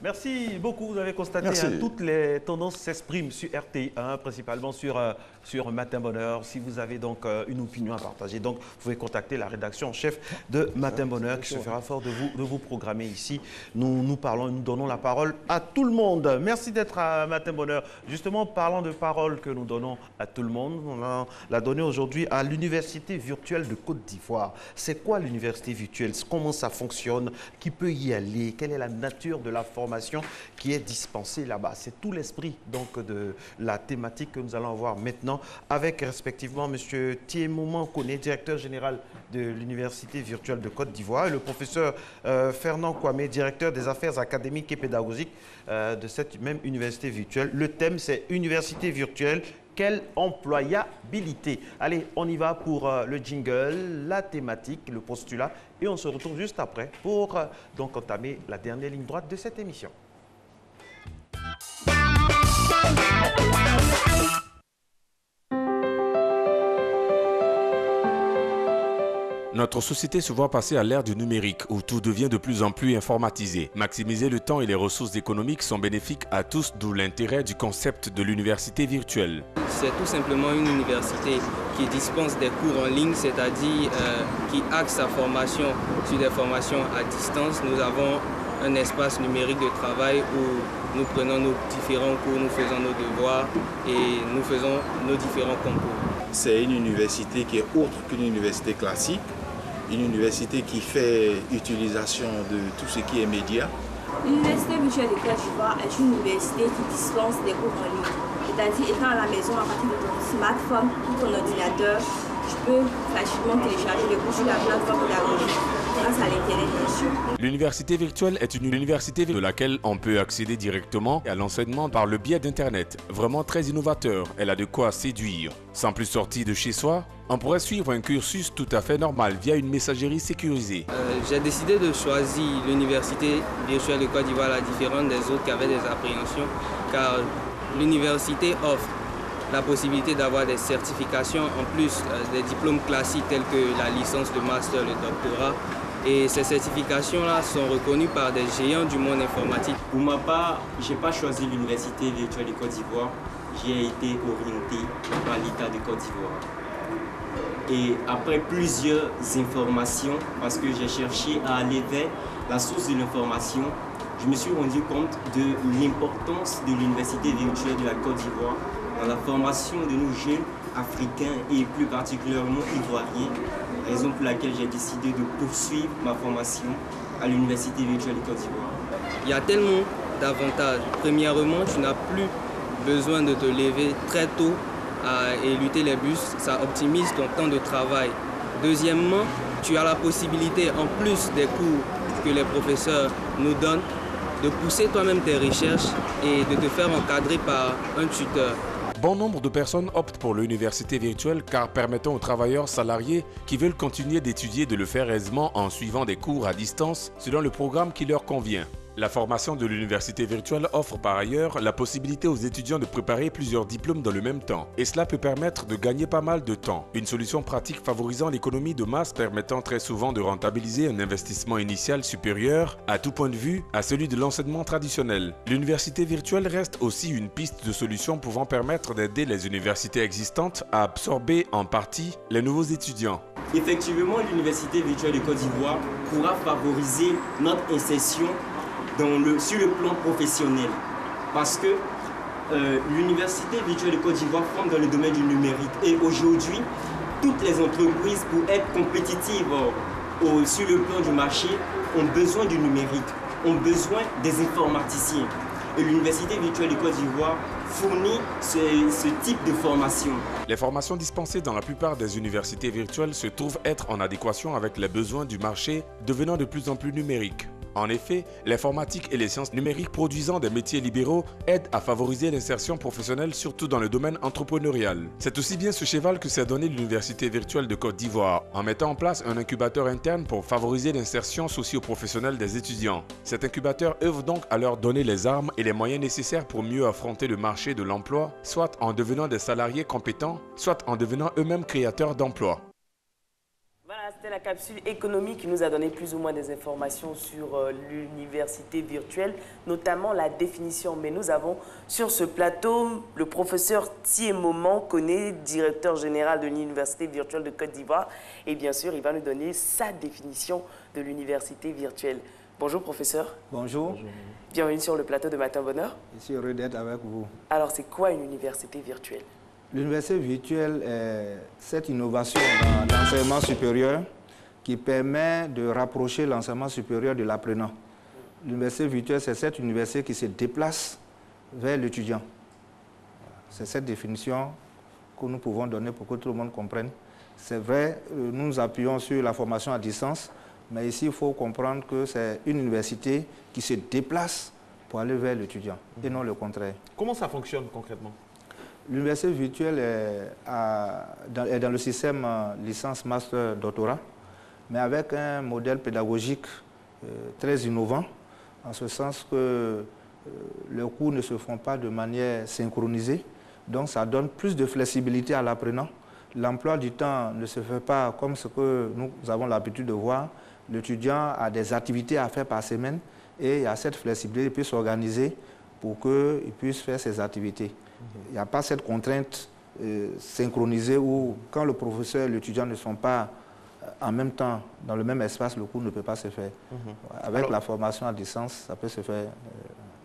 Merci beaucoup. Vous avez constaté toutes les tendances s'expriment sur RTI1, principalement sur Matin Bonheur. Si vous avez donc une opinion à partager, donc vous pouvez contacter la rédaction en chef de Matin Bonheur qui se fera fort de vous programmer ici. Nous parlons et nous donnons la parole à tout le monde. Merci d'être à Matin Bonheur. Justement, parlant de parole que nous donnons à tout le monde, on l'a donné aujourd'hui à l'Université virtuelle de Côte d'Ivoire. C'est quoi l'université virtuelle? Comment ça fonctionne? Qui peut y aller? Quelle est la nature de la formation qui est dispensée là-bas? C'est tout l'esprit donc de la thématique que nous allons avoir maintenant avec respectivement M. Thiémouman Koné, directeur général de l'Université virtuelle de Côte d'Ivoire, et le professeur Fernand Kwame, directeur des affaires académiques et pédagogiques de cette même université virtuelle. Le thème, c'est Université virtuelle, quelle employabilité? Allez, on y va pour le jingle, la thématique, le postulat, et on se retrouve juste après pour donc entamer la dernière ligne droite de cette émission. Notre société se voit passer à l'ère du numérique où tout devient de plus en plus informatisé. Maximiser le temps et les ressources économiques sont bénéfiques à tous, d'où l'intérêt du concept de l'université virtuelle. C'est tout simplement une université qui dispense des cours en ligne, c'est-à-dire qui axe sa formation sur des formations à distance. Nous avons un espace numérique de travail où nous prenons nos différents cours, nous faisons nos devoirs et nous faisons nos différents concours. C'est une université qui est autre qu'une université classique. Une université qui fait utilisation de tout ce qui est médias. L'Université virtuelle de Côte d'Ivoire est une université qui dispense des cours en ligne. C'est-à-dire, étant à la maison, à partir de ton smartphone ou ton ordinateur, tu peux facilement télécharger les cours sur la plateforme pédagogique grâce à l'Internet, bien sûr. L'université virtuelle est une université de laquelle on peut accéder directement à l'enseignement par le biais d'Internet. Vraiment très innovateur, elle a de quoi séduire. Sans plus sortir de chez soi, on pourrait suivre un cursus tout à fait normal via une messagerie sécurisée. J'ai décidé de choisir l'Université virtuelle de Côte d'Ivoire, la différente des autres qui avaient des appréhensions, car l'université offre la possibilité d'avoir des certifications, en plus des diplômes classiques tels que la licence, le master, le doctorat. Et ces certifications-là sont reconnues par des géants du monde informatique. Pour ma part, je n'ai pas choisi l'Université virtuelle de Côte d'Ivoire. J'ai été orienté par l'État de Côte d'Ivoire. Et après plusieurs informations, parce que j'ai cherché à aller vers la source de l'information, je me suis rendu compte de l'importance de l'Université virtuelle de la Côte d'Ivoire dans la formation de nos jeunes africains et plus particulièrement ivoiriens, raison pour laquelle j'ai décidé de poursuivre ma formation à l'Université virtuelle de Côte d'Ivoire. Il y a tellement d'avantages. Premièrement, tu n'as plus besoin de te lever très tôt et lutter les bus, ça optimise ton temps de travail. Deuxièmement, tu as la possibilité, en plus des cours que les professeurs nous donnent, de pousser toi-même tes recherches et de te faire encadrer par un tuteur. Bon nombre de personnes optent pour l'université virtuelle car permettant aux travailleurs salariés qui veulent continuer d'étudier de le faire aisément en suivant des cours à distance selon le programme qui leur convient. La formation de l'université virtuelle offre par ailleurs la possibilité aux étudiants de préparer plusieurs diplômes dans le même temps. Et cela peut permettre de gagner pas mal de temps. Une solution pratique favorisant l'économie de masse permettant très souvent de rentabiliser un investissement initial supérieur, à tout point de vue, à celui de l'enseignement traditionnel. L'université virtuelle reste aussi une piste de solution pouvant permettre d'aider les universités existantes à absorber en partie les nouveaux étudiants. Effectivement, l'Université virtuelle de Côte d'Ivoire pourra favoriser notre insertion sur le plan professionnel, parce que l'Université virtuelle de Côte d'Ivoire forme dans le domaine du numérique et aujourd'hui, toutes les entreprises pour être compétitives sur le plan du marché ont besoin du numérique, ont besoin des informaticiens. Et l'Université virtuelle du Côte d'Ivoire fournit ce type de formation. Les formations dispensées dans la plupart des universités virtuelles se trouvent être en adéquation avec les besoins du marché devenant de plus en plus numérique. En effet, l'informatique et les sciences numériques produisant des métiers libéraux aident à favoriser l'insertion professionnelle, surtout dans le domaine entrepreneurial. C'est aussi bien ce cheval que s'est donné l'Université virtuelle de Côte d'Ivoire, en mettant en place un incubateur interne pour favoriser l'insertion socio-professionnelle des étudiants. Cet incubateur œuvre donc à leur donner les armes et les moyens nécessaires pour mieux affronter le marché de l'emploi, soit en devenant des salariés compétents, soit en devenant eux-mêmes créateurs d'emplois. Voilà, c'était la capsule économique qui nous a donné plus ou moins des informations sur l'université virtuelle, notamment la définition. Mais nous avons sur ce plateau le professeur Thiémoman Koné, directeur général de l'université virtuelle de Côte d'Ivoire. Et bien sûr, il va nous donner sa définition de l'université virtuelle. Bonjour professeur. Bonjour. Bienvenue sur le plateau de Matin Bonheur. Je suis heureux d'être avec vous. Alors, c'est quoi une université virtuelle? L'université virtuelle est cette innovation dans l'enseignement supérieur qui permet de rapprocher l'enseignement supérieur de l'apprenant. L'université virtuelle, c'est cette université qui se déplace vers l'étudiant. C'est cette définition que nous pouvons donner pour que tout le monde comprenne. C'est vrai, nous nous appuyons sur la formation à distance, mais ici, il faut comprendre que c'est une université qui se déplace pour aller vers l'étudiant et non le contraire. Comment ça fonctionne concrètement? L'université virtuelle est dans le système licence, master, doctorat, mais avec un modèle pédagogique très innovant, en ce sens que les cours ne se font pas de manière synchronisée, donc ça donne plus de flexibilité à l'apprenant. L'emploi du temps ne se fait pas comme ce que nous avons l'habitude de voir. L'étudiant a des activités à faire par semaine et il y a cette flexibilité, il peut s'organiser pour qu'il puisse faire ses activités. Il n'y a pas cette contrainte synchronisée où, quand le professeur et l'étudiant ne sont pas en même temps dans le même espace, le cours ne peut pas se faire. Avec la formation à distance, ça peut se faire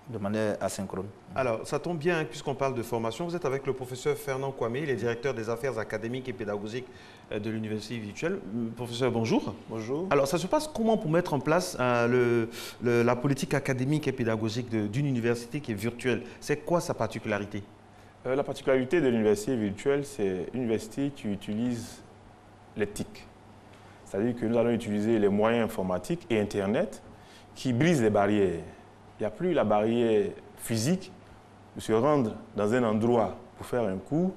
de manière asynchrone. Alors, ça tombe bien, puisqu'on parle de formation. Vous êtes avec le professeur Fernand Kwame, il est directeur des affaires académiques et pédagogiques de l'université virtuelle. Professeur, bonjour. Bonjour. Alors, ça se passe comment pour mettre en place la politique académique et pédagogique d'une université qui est virtuelle? C'est quoi sa particularité? La particularité de l'université virtuelle, c'est une université qui utilise l'éthique. C'est-à-dire que nous allons utiliser les moyens informatiques et Internet qui brisent les barrières. Il n'y a plus la barrière physique de se rendre dans un endroit pour faire un cours,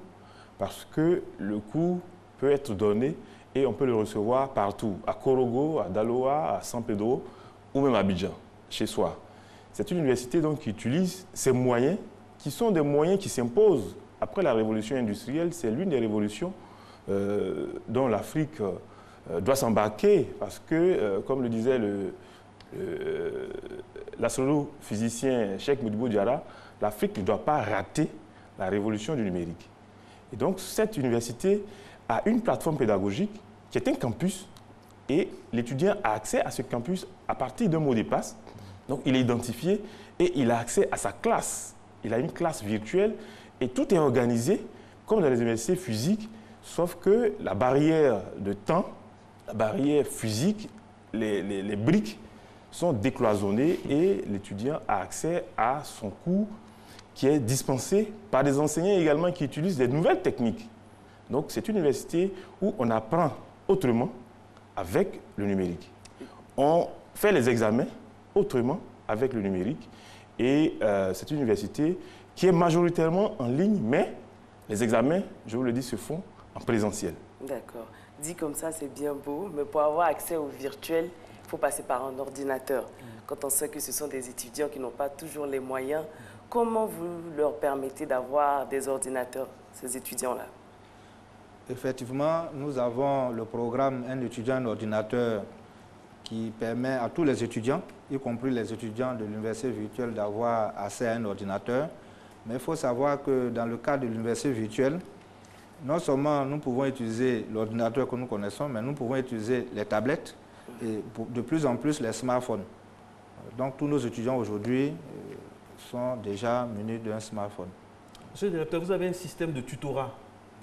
parce que le cours peut être donné et on peut le recevoir partout, à Korogo, à Daloa, à San Pedro ou même à Abidjan, chez soi. C'est une université donc qui utilise ces moyens qui sont des moyens qui s'imposent. Après la révolution industrielle, c'est l'une des révolutions dont l'Afrique doit s'embarquer, parce que, comme le disait l'astrophysicien Cheikh Modibo Diarra, l'Afrique ne doit pas rater la révolution du numérique. Et donc, cette université a une plateforme pédagogique qui est un campus, et l'étudiant a accès à ce campus à partir d'un mot de passe. Donc, il est identifié et il a accès à sa classe. Il a une classe virtuelle et tout est organisé comme dans les universités physiques, sauf que la barrière de temps, la barrière physique, les briques sont décloisonnées et l'étudiant a accès à son cours qui est dispensé par des enseignants également qui utilisent des nouvelles techniques. Donc c'est une université où on apprend autrement avec le numérique. On fait les examens autrement avec le numérique. Et c'est une université qui est majoritairement en ligne, mais les examens, je vous le dis, se font en présentiel. D'accord. Dit comme ça, c'est bien beau, mais pour avoir accès au virtuel, il faut passer par un ordinateur. Quand on sait que ce sont des étudiants qui n'ont pas toujours les moyens, comment vous leur permettez d'avoir des ordinateurs, ces étudiants-là? Effectivement, nous avons le programme Un étudiant, un ordinateur qui permet à tous les étudiants, y compris les étudiants de l'université virtuelle, d'avoir accès à un ordinateur. Mais il faut savoir que dans le cadre de l'université virtuelle, non seulement nous pouvons utiliser l'ordinateur que nous connaissons, mais nous pouvons utiliser les tablettes et de plus en plus les smartphones. Donc tous nos étudiants aujourd'hui sont déjà munis d'un smartphone. Monsieur le directeur, vous avez un système de tutorat.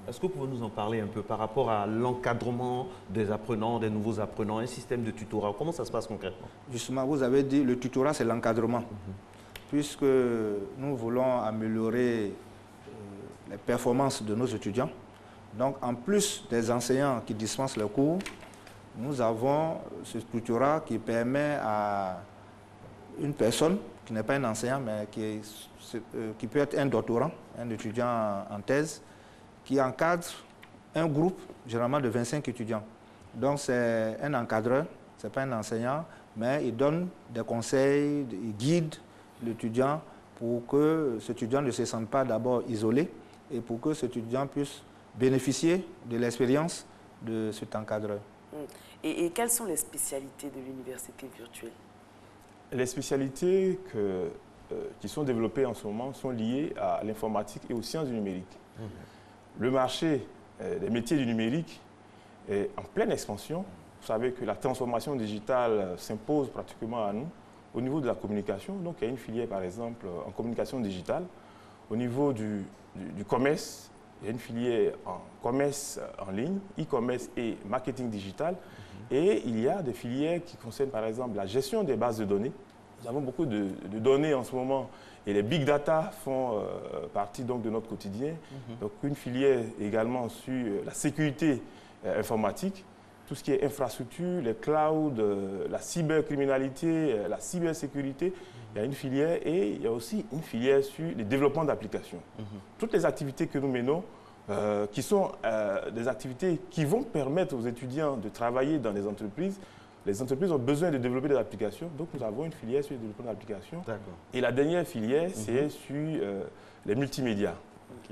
Est-ce que vous pouvez nous en parler un peu par rapport à l'encadrement des apprenants, des nouveaux apprenants, un système de tutorat? Comment ça se passe concrètement? Justement, vous avez dit le tutorat, c'est l'encadrement. puisque nous voulons améliorer les performances de nos étudiants. Donc, en plus des enseignants qui dispensent les cours, nous avons ce structurat qui permet à une personne qui n'est pas un enseignant, mais qui peut être un doctorant, un étudiant en thèse, qui encadre un groupe, généralement de 25 étudiants. Donc, c'est un encadreur, ce n'est pas un enseignant, mais il donne des conseils, il guide l'étudiant pour que cet étudiant ne se sente pas d'abord isolé et pour que cet étudiant puisse bénéficier de l'expérience de cet encadreur. Et quelles sont les spécialités de l'université virtuelle? Les spécialités qui sont développées en ce moment sont liées à l'informatique et aux sciences du numérique. Le marché des métiers du numérique est en pleine expansion. Vous savez que la transformation digitale s'impose pratiquement à nous au niveau de la communication. Donc, il y a une filière, par exemple, en communication digitale. Au niveau du commerce, il y a une filière en commerce en ligne, e-commerce et marketing digital. Et il y a des filières qui concernent, par exemple, la gestion des bases de données. Nous avons beaucoup de données en ce moment et les big data font partie donc, de notre quotidien. Donc, une filière également sur la sécurité informatique, tout ce qui est infrastructure, les clouds, la cybercriminalité, la cybersécurité. Il y a une filière et il y a aussi une filière sur le développement d'applications. Toutes les activités que nous menons, qui sont des activités qui vont permettre aux étudiants de travailler dans les entreprises ont besoin de développer des applications. Donc, nous avons une filière sur le développement d'applications. Et la dernière filière, c'est sur les multimédias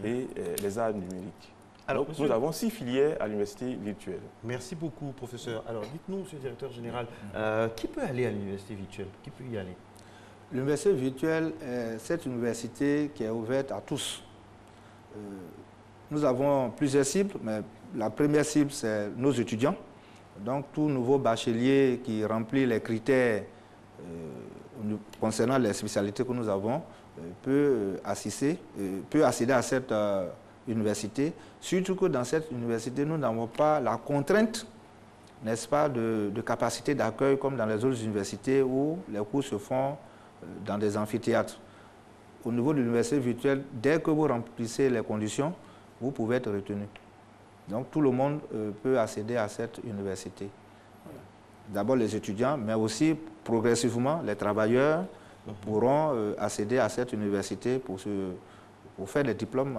et les arts numériques. Alors, donc, nous avons 6 filières à l'université virtuelle. Merci beaucoup, professeur. Alors, dites-nous, monsieur le directeur général, qui peut aller à l'université virtuelle? Qui peut y aller? L'université virtuelle, c'est une université qui est ouverte à tous. Nous avons plusieurs cibles, mais la première cible, c'est nos étudiants. Donc, tout nouveau bachelier qui remplit les critères concernant les spécialités que nous avons peut accéder à cette université. Surtout que dans cette université, nous n'avons pas la contrainte, n'est-ce pas, de capacité d'accueil comme dans les autres universités où les cours se font dans des amphithéâtres. Au niveau de l'université virtuelle, dès que vous remplissez les conditions, vous pouvez être retenu. Donc tout le monde peut accéder à cette université. D'abord les étudiants, mais aussi progressivement les travailleurs pourront accéder à cette université pour faire des diplômes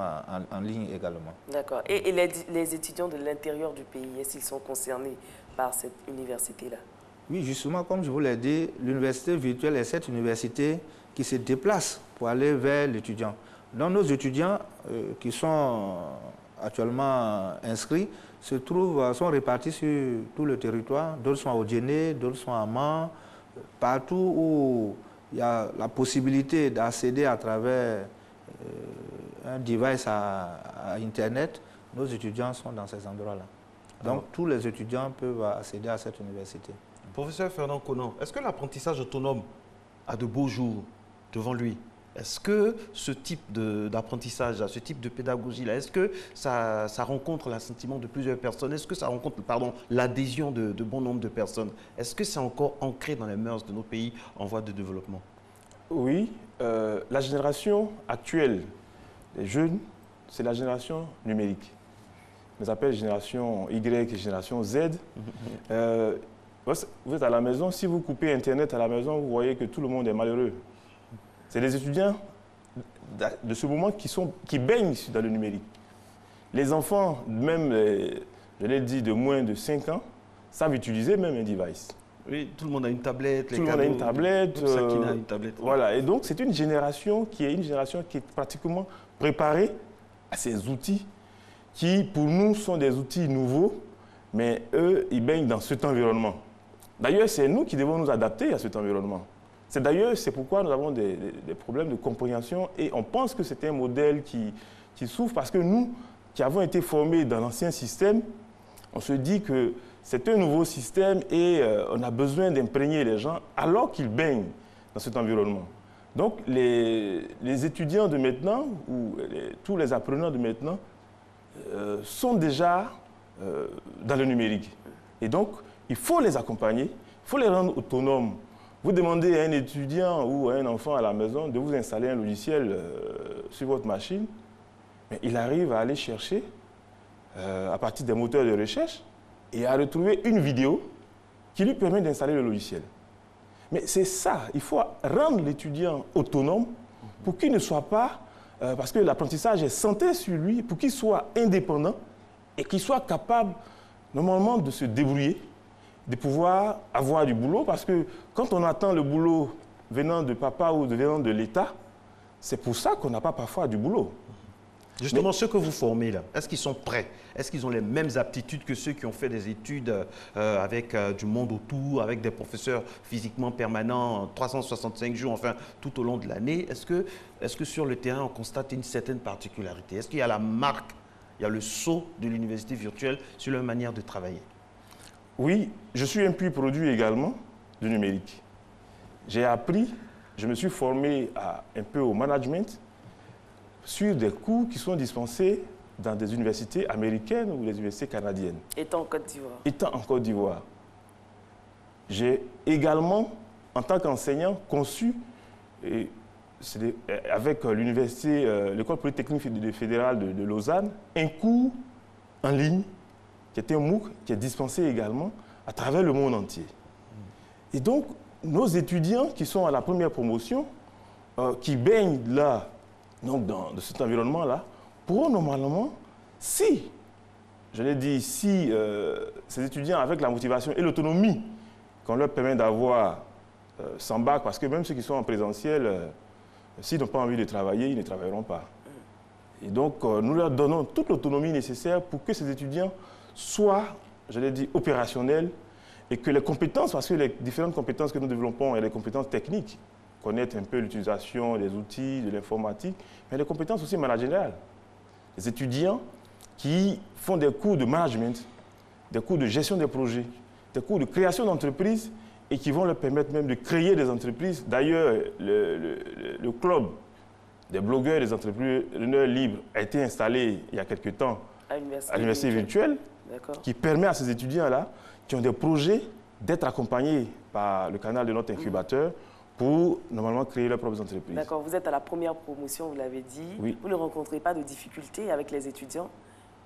en ligne également. D'accord. Et les étudiants de l'intérieur du pays, est-ce qu'ils sont concernés par cette université-là? Oui, justement, comme je vous l'ai dit, l'université virtuelle est cette université qui se déplace pour aller vers l'étudiant. Donc nos étudiants qui sont actuellement inscrits sont répartis sur tout le territoire. D'autres sont à Odiéné, d'autres sont à Man. Partout où il y a la possibilité d'accéder à travers un device à Internet, nos étudiants sont dans ces endroits-là. Donc tous les étudiants peuvent accéder à cette université. Professeur Fernand Conan, est-ce que l'apprentissage autonome a de beaux jours devant lui? Est-ce que ce type d'apprentissage, ce type de pédagogie-là, est-ce que ça rencontre l'assentiment de plusieurs personnes? Est-ce que ça rencontre l'adhésion de bon nombre de personnes? Est-ce que c'est encore ancré dans les mœurs de nos pays en voie de développement? Oui, la génération actuelle des jeunes, c'est la génération numérique. On les appelle génération Y et génération Z. Vous êtes à la maison, si vous coupez Internet à la maison, vous voyez que tout le monde est malheureux. C'est les étudiants de ce moment qui baignent dans le numérique. Les enfants, même, je l'ai dit, de moins de 5 ans, savent utiliser même un device. Oui, tout le monde a une tablette. Tout le monde a une tablette. Chacun a une tablette. Voilà, et donc c'est une génération qui est pratiquement préparée à ces outils qui, pour nous, sont des outils nouveaux, mais eux, ils baignent dans cet environnement. D'ailleurs, c'est nous qui devons nous adapter à cet environnement. C'est pourquoi nous avons des problèmes de compréhension et on pense que c'est un modèle qui souffre parce que nous, qui avons été formés dans l'ancien système, on se dit que c'est un nouveau système et on a besoin d'imprégner les gens alors qu'ils baignent dans cet environnement. Donc, les étudiants de maintenant, ou tous les apprenants de maintenant, sont déjà dans le numérique. Et donc, il faut les accompagner, il faut les rendre autonomes Vous demandez à un étudiant ou à un enfant à la maison de vous installer un logiciel sur votre machine, mais il arrive à aller chercher à partir des moteurs de recherche et à retrouver une vidéo qui lui permet d'installer le logiciel. Mais c'est ça, il faut rendre l'étudiant autonome pour qu'il ne soit pas, parce que l'apprentissage est centré sur lui, pour qu'il soit indépendant et qu'il soit capable normalement de se débrouiller, de pouvoir avoir du boulot, parce que quand on attend le boulot venant de papa ou venant de l'État, c'est pour ça qu'on n'a pas parfois du boulot. Justement, ceux que vous formez là, est-ce qu'ils sont prêts? Est-ce qu'ils ont les mêmes aptitudes que ceux qui ont fait des études avec du monde autour, avec des professeurs physiquement permanents, 365 jours, enfin, tout au long de l'année? Est-ce que sur le terrain, on constate une certaine particularité? Est-ce qu'il y a la marque, il y a le sceau de l'université virtuelle sur leur manière de travailler? Oui, je suis un puits produit également du numérique. J'ai appris, je me suis formé un peu au management sur des cours qui sont dispensés dans des universités américaines ou des universités canadiennes. Étant en Côte d'Ivoire. Étant en Côte d'Ivoire. J'ai également, en tant qu'enseignant, conçu, avec l'université, l'école polytechnique fédérale de Lausanne, un cours en ligne qui était un MOOC, qui est dispensé également à travers le monde entier. Et donc, nos étudiants qui sont à la première promotion, qui baignent là, donc dans cet environnement-là, pourront normalement, si, je l'ai dit, si ces étudiants avec la motivation et l'autonomie qu'on leur permet d'avoir s'embarquent, parce que même ceux qui sont en présentiel, s'ils n'ont pas envie de travailler, ils ne travailleront pas. Et donc, nous leur donnons toute l'autonomie nécessaire pour que ces étudiants soient, je l'ai dit, opérationnels et que les compétences, parce que les différentes compétences que nous développons, il y a les compétences techniques, connaître un peu l'utilisation des outils, de l'informatique, mais les compétences aussi managériales. Les étudiants qui font des cours de management, des cours de gestion des projets, des cours de création d'entreprises et qui vont leur permettre même de créer des entreprises. D'ailleurs, le club des blogueurs, des entrepreneurs libres a été installé il y a quelque temps à l'université virtuelle, qui permet à ces étudiants-là, qui ont des projets, d'être accompagnés par le canal de notre incubateur pour normalement créer leurs propres entreprises. D'accord, vous êtes à la première promotion, vous l'avez dit. Oui. Vous ne rencontrez pas de difficultés avec les étudiants.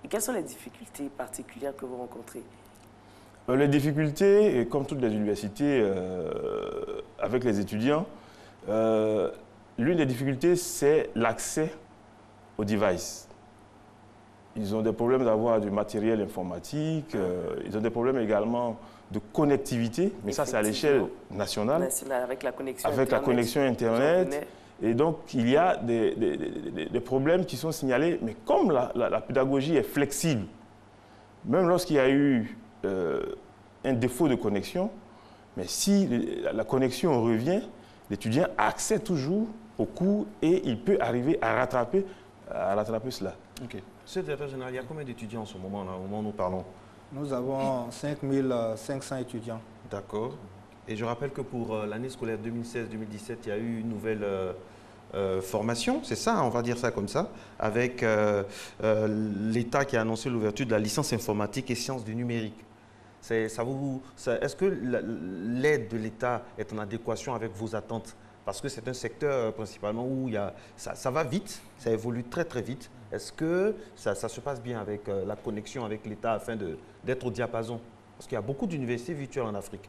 Et quelles sont les difficultés particulières que vous rencontrez? Les difficultés, comme toutes les universités avec les étudiants, l'une des difficultés, c'est l'accès aux devices. Ils ont des problèmes d'avoir du matériel informatique, ils ont des problèmes également de connectivité, mais ça c'est à l'échelle nationale, avec la connexion avec Internet. La connexion Internet. Et donc il y a des problèmes qui sont signalés, mais comme la pédagogie est flexible, même lorsqu'il y a eu un défaut de connexion, mais si la connexion revient, l'étudiant a accès toujours au cours et il peut arriver à rattraper cela. Ok. Monsieur le directeur général, il y a combien d'étudiants en ce moment-là, au moment où nous parlons? Nous avons 5500 étudiants. D'accord. Et je rappelle que pour l'année scolaire 2016-2017, il y a eu une nouvelle formation, c'est ça, on va dire ça comme ça, avec l'État qui a annoncé l'ouverture de la licence informatique et sciences du numérique. Est-ce que l'aide de l'État est en adéquation avec vos attentes? Parce que c'est un secteur principalement où ça va vite, ça évolue très très vite. Est-ce que ça se passe bien avec la connexion avec l'État afin d'être au diapason? Parce qu'il y a beaucoup d'universités virtuelles en Afrique.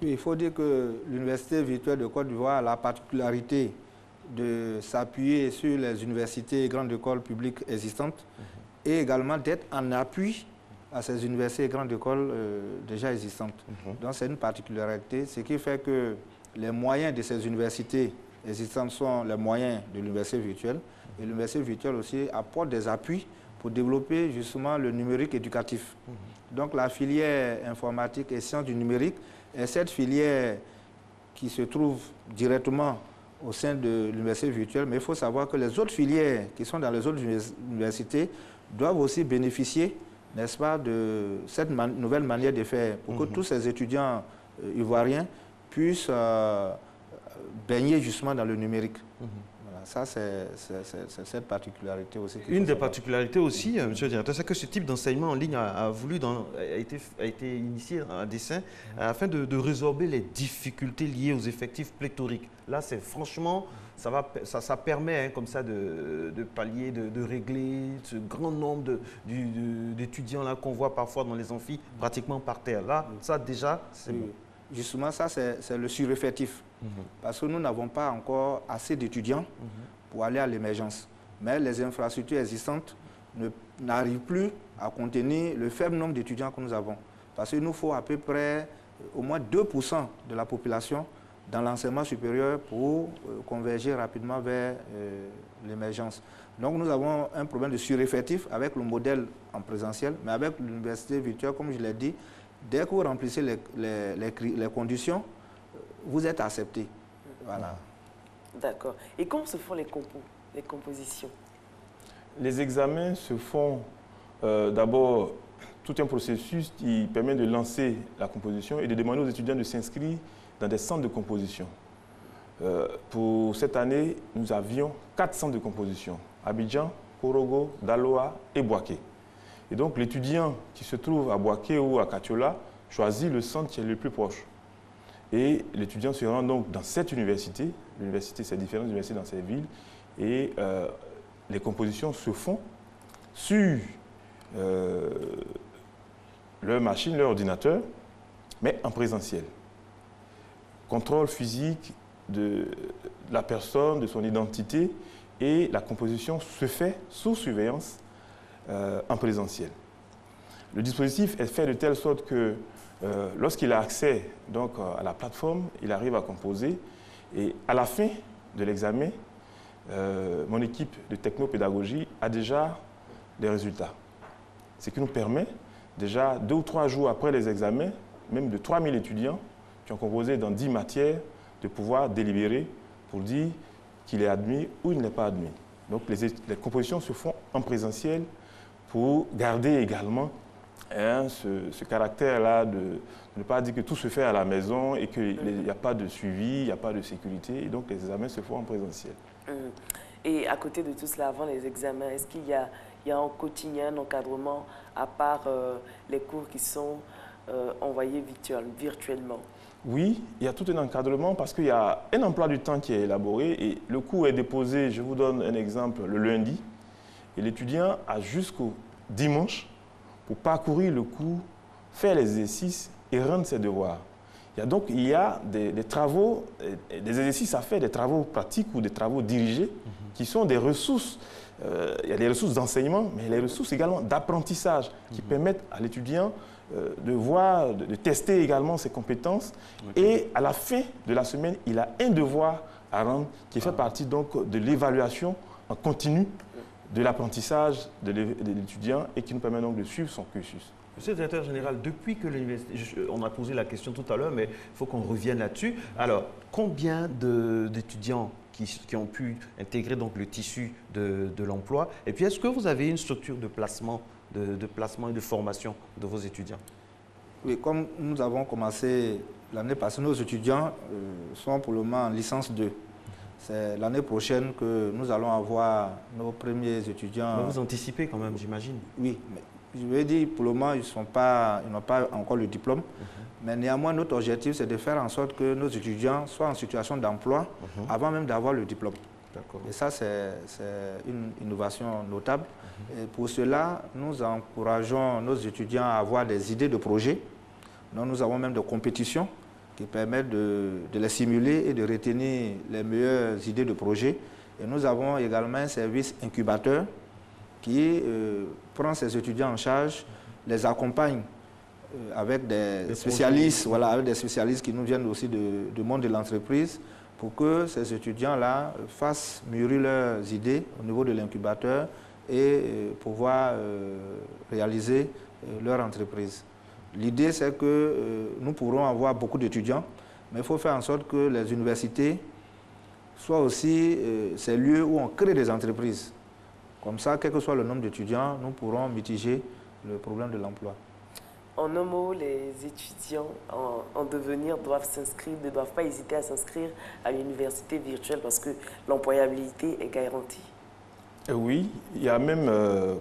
Oui, il faut dire que l'Université virtuelle de Côte d'Ivoire a la particularité de s'appuyer sur les universités et grandes écoles publiques existantes et également d'être en appui à ces universités et grandes écoles déjà existantes. Donc c'est une particularité, ce qui fait que les moyens de ces universités existantes sont les moyens de l'université virtuelle. Et l'université virtuelle aussi apporte des appuis pour développer justement le numérique éducatif. Donc la filière informatique et sciences du numérique est cette filière qui se trouve directement au sein de l'université virtuelle. Mais il faut savoir que les autres filières qui sont dans les autres universités doivent aussi bénéficier, n'est-ce pas, de cette nouvelle manière de faire pour que tous ces étudiants ivoiriens puissent baigner justement dans le numérique. Voilà. Ça, c'est cette particularité aussi. Une des particularités aussi, monsieur le directeur, c'est que ce type d'enseignement en ligne a été initié à dessein afin de résorber les difficultés liées aux effectifs pléthoriques. Là, c'est franchement, ça permet comme ça de pallier, de régler ce grand nombre d'étudiants là qu'on voit parfois dans les amphis pratiquement par terre. Là, ça déjà, c'est bon. Justement, ça, c'est le sureffectif. Parce que nous n'avons pas encore assez d'étudiants pour aller à l'émergence. Mais les infrastructures existantes n'arrivent plus à contenir le faible nombre d'étudiants que nous avons. Parce qu'il nous faut à peu près au moins 2% de la population dans l'enseignement supérieur pour converger rapidement vers l'émergence. Donc nous avons un problème de sureffectif avec le modèle en présentiel, mais avec l'université virtuelle, comme je l'ai dit, dès que vous remplissez les conditions, vous êtes accepté. Voilà. D'accord. Et comment se font les compositions? Les examens se font d'abord tout un processus qui permet de lancer la composition et de demander aux étudiants de s'inscrire dans des centres de composition. Pour cette année, nous avions 4 centres de composition: Abidjan, Korogo, Daloa et Bouaké. Et donc l'étudiant qui se trouve à Bouaké ou à Katiola choisit le centre qui est le plus proche. Et l'étudiant se rend donc dans cette université. L'université, c'est différentes universités dans cette ville. Et les compositions se font sur leur machine, leur ordinateur, mais en présentiel. Contrôle physique de la personne, de son identité, et la composition se fait sous surveillance en présentiel. Le dispositif est fait de telle sorte que lorsqu'il a accès donc, à la plateforme, il arrive à composer. Et à la fin de l'examen, mon équipe de technopédagogie a déjà des résultats. Ce qui nous permet déjà 2 ou 3 jours après les examens, même de 3000 étudiants qui ont composé dans 10 matières, de pouvoir délibérer pour dire qu'il est admis ou il n'est pas admis. Donc les compositions se font en présentiel pour garder également ce caractère-là de ne pas dire que tout se fait à la maison et qu'il n'y a pas de suivi, il n'y a pas de sécurité. Et donc les examens se font en présentiel. Et à côté de tout cela, avant les examens, est-ce qu'il y a un quotidien, un encadrement, à part les cours qui sont envoyés virtuellement? Oui, il y a tout un encadrement parce qu'il y a un emploi du temps qui est élaboré et le cours est déposé, je vous donne un exemple, le lundi. Et l'étudiant a jusqu'au dimanche pour parcourir le cours, faire les exercices et rendre ses devoirs. Il y a des travaux, des exercices à faire, des travaux pratiques ou des travaux dirigés qui sont des ressources. Il y a des ressources d'enseignement, mais les ressources également d'apprentissage qui permettent à l'étudiant de voir, de tester également ses compétences. Et à la fin de la semaine, il a un devoir à rendre qui fait partie donc de l'évaluation en continu de l'apprentissage de l'étudiant et qui nous permet donc de suivre son cursus. Monsieur le directeur général, depuis que l'université, on a posé la question tout à l'heure, mais il faut qu'on revienne là-dessus. Alors, combien d'étudiants qui ont pu intégrer donc le tissu de l'emploi? Et puis, est-ce que vous avez une structure de placement, et de formation de vos étudiants? Oui, comme nous avons commencé l'année passée, nos étudiants sont pour le moment en licence 2. C'est l'année prochaine que nous allons avoir nos premiers étudiants. Mais vous anticipez quand même, j'imagine. Oui, mais je veux dire, pour le moment, ils n'ont pas encore le diplôme. Mais néanmoins, notre objectif, c'est de faire en sorte que nos étudiants soient en situation d'emploi avant même d'avoir le diplôme. Et ça, c'est une innovation notable. Et pour cela, nous encourageons nos étudiants à avoir des idées de projets. Donc, nous avons même des compétitions qui permettent de les simuler et de retenir les meilleures idées de projets. Et nous avons également un service incubateur qui prend ces étudiants en charge, les accompagne avec des spécialistes, voilà, avec des spécialistes qui nous viennent aussi du monde de l'entreprise pour que ces étudiants-là fassent mûrir leurs idées au niveau de l'incubateur et pouvoir réaliser leur entreprise. L'idée, c'est que nous pourrons avoir beaucoup d'étudiants, mais il faut faire en sorte que les universités soient aussi ces lieux où on crée des entreprises. Comme ça, quel que soit le nombre d'étudiants, nous pourrons mitiger le problème de l'emploi. En un mot, les étudiants en devenir doivent s'inscrire, ne doivent pas hésiter à s'inscrire à l'université virtuelle parce que l'employabilité est garantie. Oui, il y a même,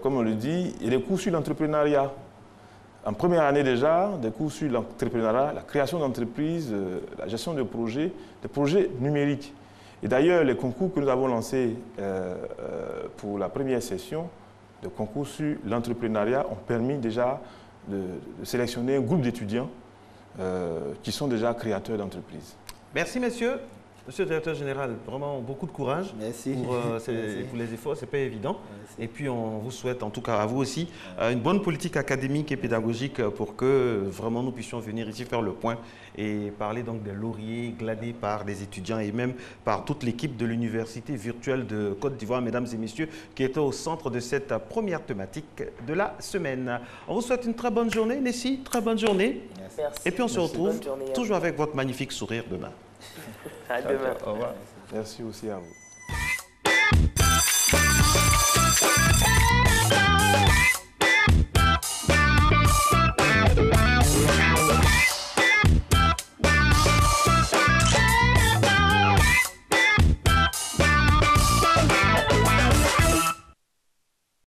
comme on le dit, il y a des cours sur l'entrepreneuriat. En première année déjà, des cours sur l'entrepreneuriat, la création d'entreprises, la gestion de projets, des projets numériques. Et d'ailleurs, les concours que nous avons lancés pour la première session, des concours sur l'entrepreneuriat, ont permis déjà de sélectionner un groupe d'étudiants qui sont déjà créateurs d'entreprises. Merci, messieurs. Monsieur le directeur général, vraiment beaucoup de courage. Merci. Pour les efforts, ce n'est pas évident. Merci. Et puis, on vous souhaite, en tout cas à vous aussi, une bonne politique académique et pédagogique pour que vraiment nous puissions venir ici faire le point et parler donc des lauriers glanés par les étudiants et même par toute l'équipe de l'Université virtuelle de Côte d'Ivoire, mesdames et messieurs, qui était au centre de cette première thématique de la semaine. On vous souhaite une très bonne journée, Nessie, très bonne journée. Merci. Et puis, on se retrouve toujours avec votre magnifique sourire demain. À demain. Au revoir. Merci aussi à vous.